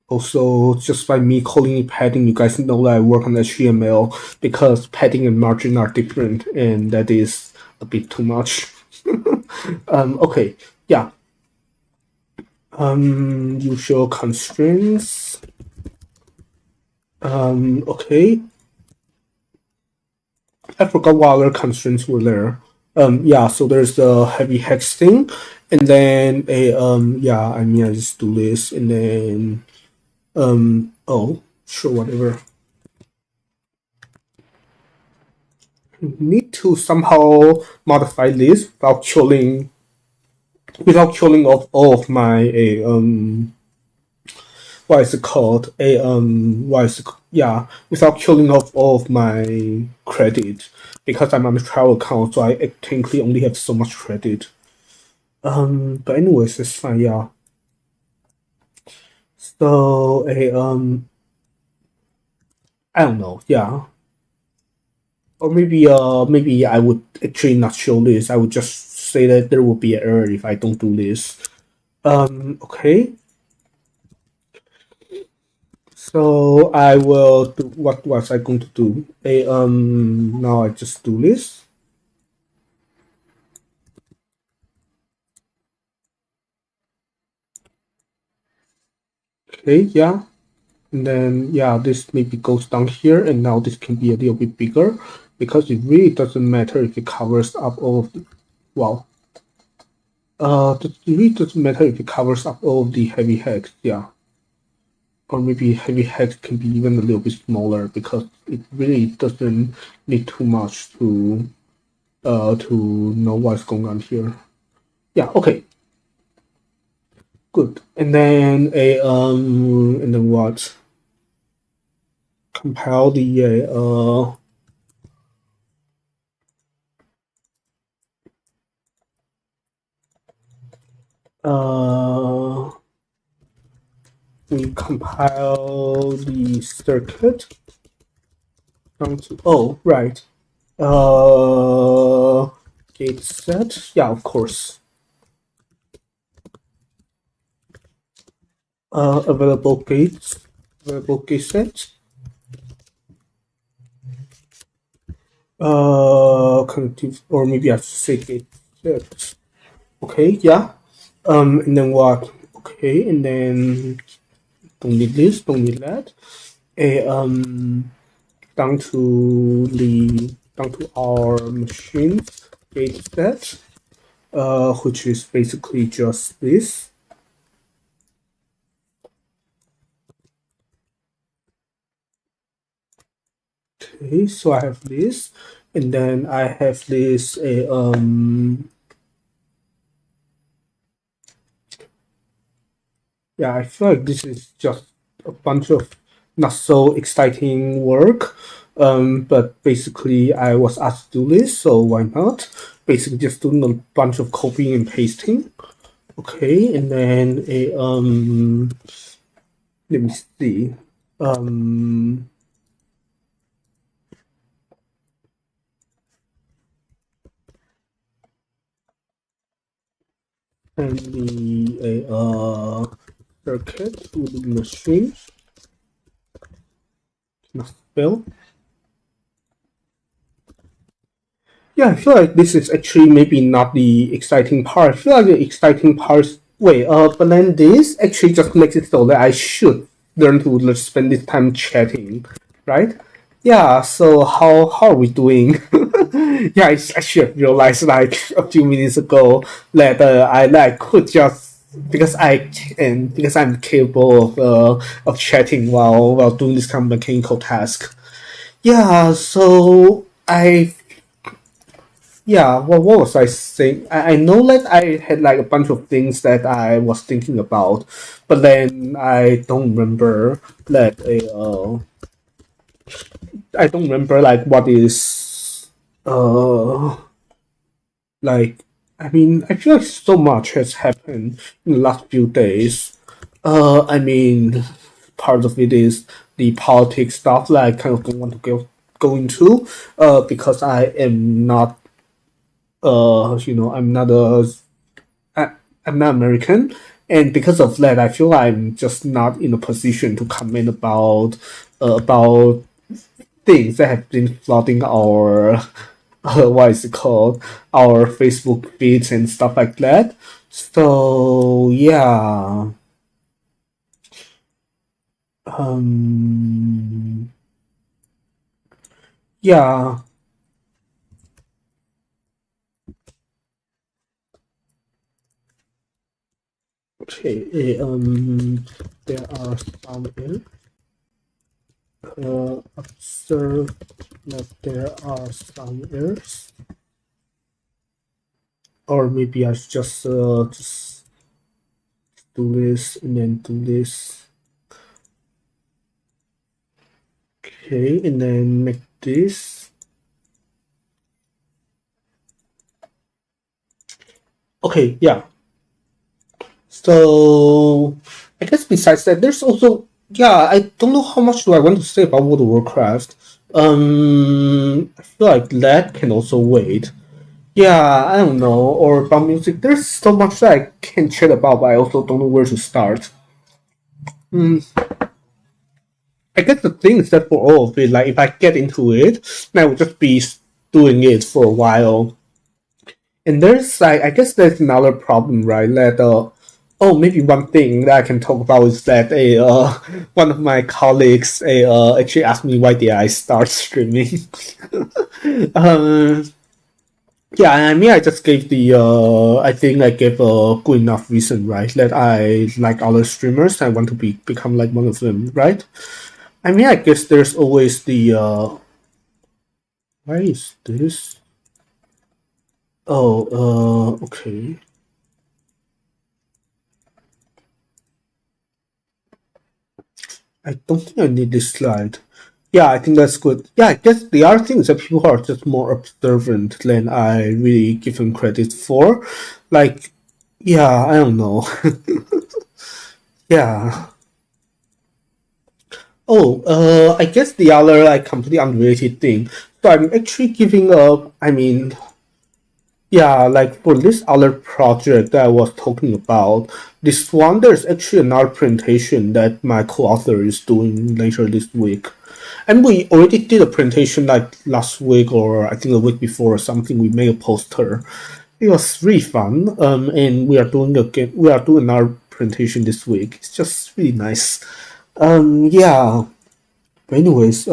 Also, just by me calling it padding, you guys know that I work on HTML, because padding and margin are different, and that is a bit too much. Okay, yeah. Usual constraints. Okay. I forgot what other constraints were there. Yeah, so there's the heavy hex thing, and then a yeah, I mean I just do this, and then oh, sure, whatever. Need to somehow modify this without killing without killing off all of my what is it called? Yeah, without killing off all of my credit because I'm on a travel account, so I technically only have so much credit. But anyways, it's fine. Yeah. So I don't know. Yeah. Or maybe I would actually not show this. I would just say that there will be an error if I don't do this. Okay. So I will do what was I going to do? Now I just do this. Okay, yeah. And then yeah, this maybe goes down here, and now this can be a little bit bigger because it really doesn't matter if it covers up all of the wow. It really doesn't matter if it covers up all of the heavy hex, yeah. Or maybe heavy hex can be even a little bit smaller because it really doesn't need too much to know what's going on here. Yeah, okay. Good. And then and then what? Compile the we compile the circuit down to right. Gate set. Yeah, of course. Available gates. Available gate set. Connective, or maybe I should say gate set. Okay, yeah. And then what? Okay, and then don't need this, don't need that. Down to our machine gate set, which is basically just this. Okay, so I have this, and then I have this yeah, I feel like this is just a bunch of not so exciting work. But basically I was asked to do this, so why not? Basically just doing a bunch of copying and pasting. Okay, and then let me see. And the circuit with the machine. Not spell. Yeah, I feel like this is actually maybe not the exciting part. I feel like the exciting part is wait, but then this actually just makes it so that I should learn to spend this time chatting, right? Yeah, so how are we doing? Yeah, I should have realized like a few minutes ago that I could just because I'm capable of chatting while doing this kind of mechanical task. Yeah, so I yeah, what was I saying? I know that I had like a bunch of things that I was thinking about, but then I don't remember like what is uh like I mean I feel like so much has happened in the last few days. I mean part of it is the politics stuff that I kind of don't want to go into because I am not I'm not I'm not American, and because of that, I feel I'm just not in a position to comment about things that have been flooding our what is it called our Facebook feeds and stuff like that. So yeah, um, yeah. Okay, there are some observe that there are some errors. or maybe I should just do this and then do this. Okay, and then make this. Okay, yeah. So I guess besides that, there's also, yeah, I don't know how much do I want to say about World of Warcraft. I feel like that can also wait. Yeah, I don't know. Or about music, there's so much that I can chat about, but I also don't know where to start. I guess the thing is that for all of it, like if I get into it, then I will just be doing it for a while. And there's like I guess there's another problem, right? That oh, maybe one thing that I can talk about is that a one of my colleagues actually asked me why did I start streaming. um, yeah, I mean I just gave the I think I gave a good enough reason, right? That I like other streamers, I want to become like one of them, right? I mean I guess there's always the why is this? Oh, okay. I don't think I need this slide. Yeah, I think that's good. Yeah, I guess the other thing is that people are just more observant than I really give them credit for. Like, yeah, I don't know. Yeah. Oh, I guess the other like completely unrelated thing. So I'm actually giving up. I mean, yeah, like for this other project that I was talking about, this one there's actually another presentation that my co-author is doing later this week. And we already did a presentation like last week or I think a week before or something. We made a poster. It was really fun. And we are doing our presentation this week. It's just really nice. Yeah. But anyways,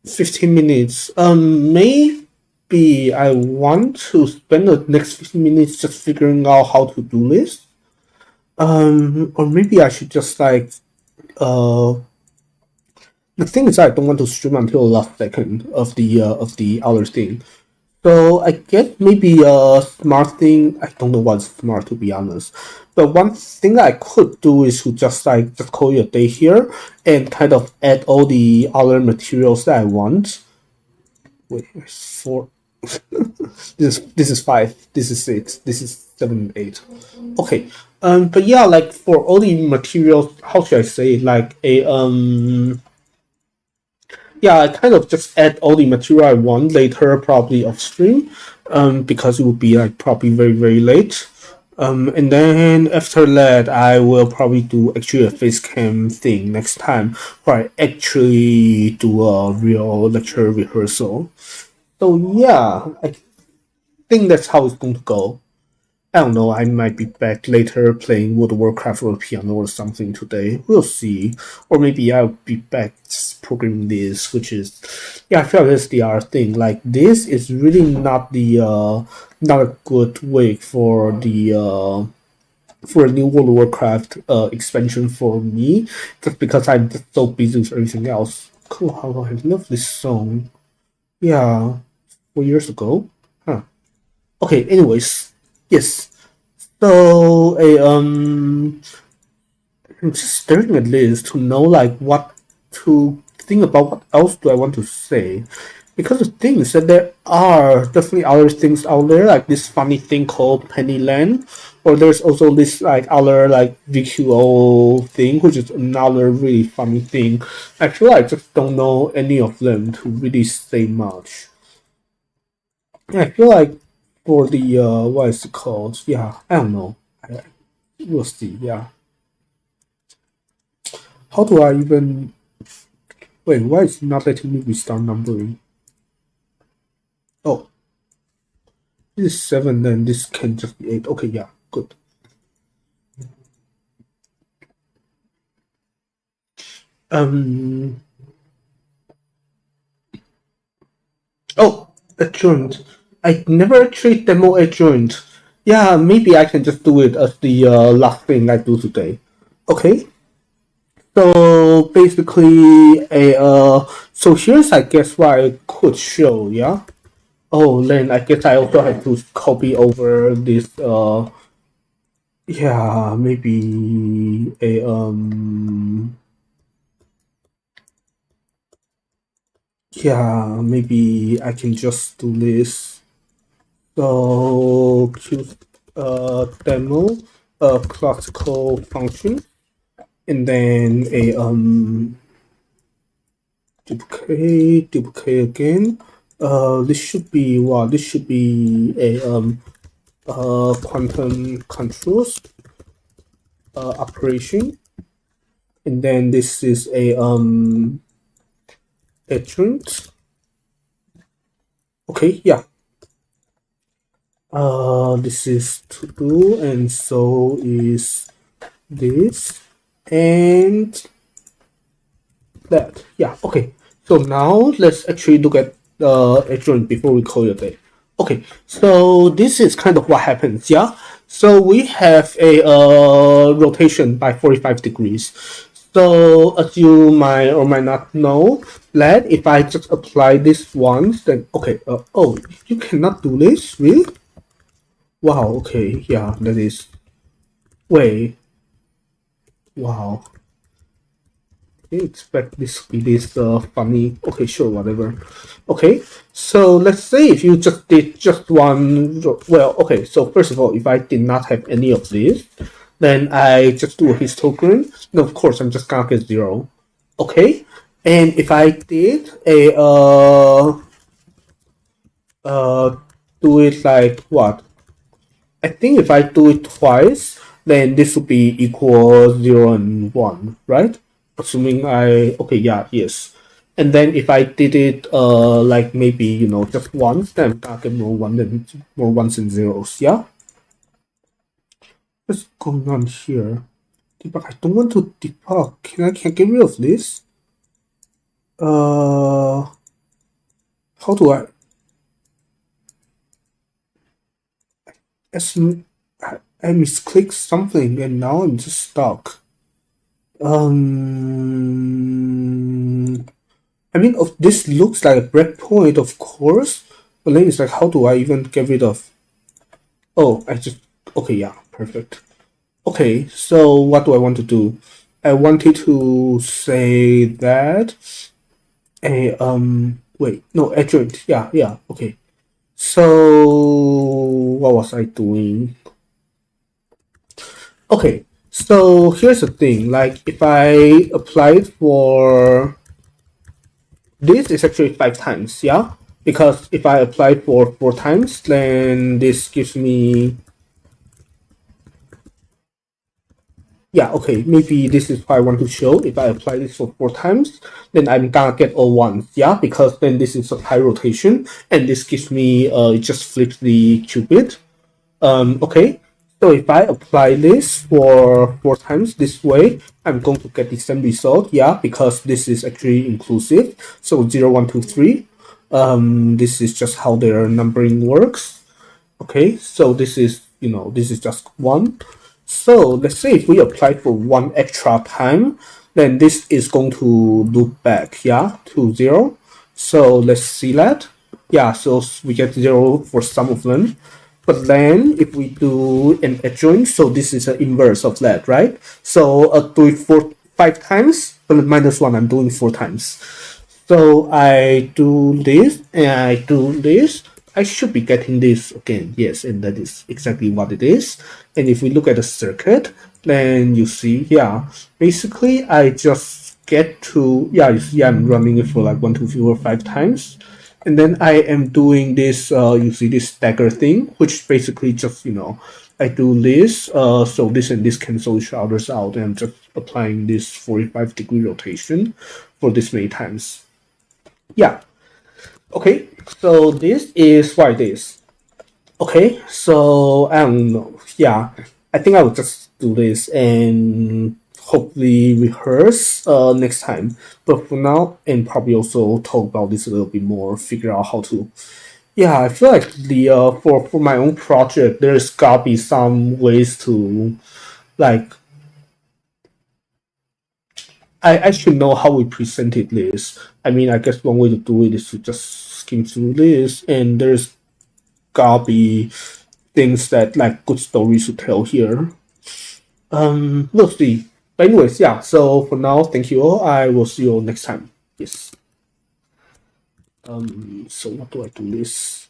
15 minutes. Maybe I want to spend the next 15 minutes just figuring out how to do this. Or maybe I should just like the thing is I don't want to stream until the last second of the other thing. So I guess maybe a smart thing. I don't know what's smart to be honest. But one thing I could do is to just call it a day here and kind of add all the other materials that I want. Wait, four. This is five. This is six. This is 7, 8. Okay. But yeah, like for all the materials, how should I say it? Like a yeah, I kind of just add all the material I want later, probably off stream, because it would be like probably very very late. And then after that, I will probably do actually a face cam thing next time, where I actually do a real lecture rehearsal. So yeah, I think that's how it's going to go. I don't know, I might be back later playing World of Warcraft or piano or something today. We'll see. Or maybe I'll be back just programming this, which is yeah, I feel like that's the other thing. Like this is really not the not a good way for a new World of Warcraft expansion for me, just because I'm just so busy with everything else. Cool, how I love this song. Yeah, 4 years ago. Huh. Okay, anyways. Yes. So I'm just staring at this to know like what to think about what else do I want to say. Because the thing is that there are definitely other things out there, like this funny thing called Pennyland, or there's also this like other like VQO thing, which is another really funny thing. Actually, I just don't know any of them to really say much. Yeah, I feel like for the what is it called? Yeah, I don't know. We'll see. Yeah. How do I even wait? Why is it not letting me restart numbering? Oh, this is 7. Then this can just be 8. Okay, yeah, good. Um. Oh, adjourned. I never actually demo adjourned. Yeah, maybe I can just do it as the last thing I do today. Okay. So basically, a so here's I guess what I could show. Yeah. Oh, then I guess I also have to copy over this. Yeah, maybe a Yeah, maybe I can just do this. So choose demo classical function, and then a duplicate again. This should be what? This should be a quantum controls operation, and then this is a adjoint. Okay, yeah. This is to do, and so is this, and that. Yeah, okay. So now let's actually look at the adjoint before we call it a day. Okay, so this is kind of what happens, yeah? So we have a rotation by 45 degrees. So as you might or might not know, that if I just apply this once, then okay, oh, you cannot do this, really? Wow, okay, yeah, that is way, wow. Didn't expect this to be this funny. Okay, sure, whatever. Okay, so let's say if you just did just one, well, okay, so first of all, if I did not have any of these, then I just do a histogram. No, of course, I'm just gonna get 0. Okay, and if I did a do it like what? I think if I do it twice, then this would be equal 0 and 1, right? Assuming okay, yeah, yes. And then if I did it like maybe, just once, then I get more ones and zeros, yeah? What's going on here? Debug, I don't want to debug. Can I get rid of this? How do I I misclicked something and now I'm just stuck. I mean, this looks like a breakpoint, of course, but then it's like, how do I even get rid of? Oh, okay, yeah, perfect. Okay, so what do I want to do? I wanted to say that wait, no, adjoint, yeah, okay. So what was I doing? Okay, so here's the thing, like if I applied for this is actually 5 times, yeah? Because if I apply for 4 times, then this gives me... Yeah, okay, maybe this is what I want to show. If I apply this for 4 times, then I'm gonna get all ones, yeah? Because then this is a high rotation, and this gives me, it just flips the qubit. Okay, so if I apply this for 4 times this way, I'm going to get the same result, yeah, because this is actually inclusive. So 0, 1, 2, 3. This is just how their numbering works. Okay, so this is, this is just 1. So let's say if we apply for 1 extra time, then this is going to loop back, yeah, to 0. So let's see that. Yeah, so we get 0 for some of them. But then if we do an adjoint, so this is an inverse of that, right? So do it for 5 times, but minus 1, I'm doing 4 times. So I do this and I do this. I should be getting this again, yes, and that is exactly what it is. And if we look at the circuit, then you see, yeah, basically I just get to, yeah, you see I'm running it for like 1, 2, 3, 4, 5 times. And then I am doing this, you see this stagger thing, which basically just, I do this, so this and this cancel each other out, and I'm just applying this 45-degree rotation for this many times. Yeah. Okay, so this is what it is. Okay, so I don't know. Yeah, I think I will just do this and hopefully rehearse next time. But for now, and probably also talk about this a little bit more, figure out how to. Yeah, I feel like the for my own project, there's gotta be some ways to like I should know how we presented this. I mean, I guess one way to do it is to just skip looking through this, and there's gotta be things that like good stories to tell here. We'll see. But anyways, yeah. So for now, thank you all. I will see you all next time. Yes. So what do I do this?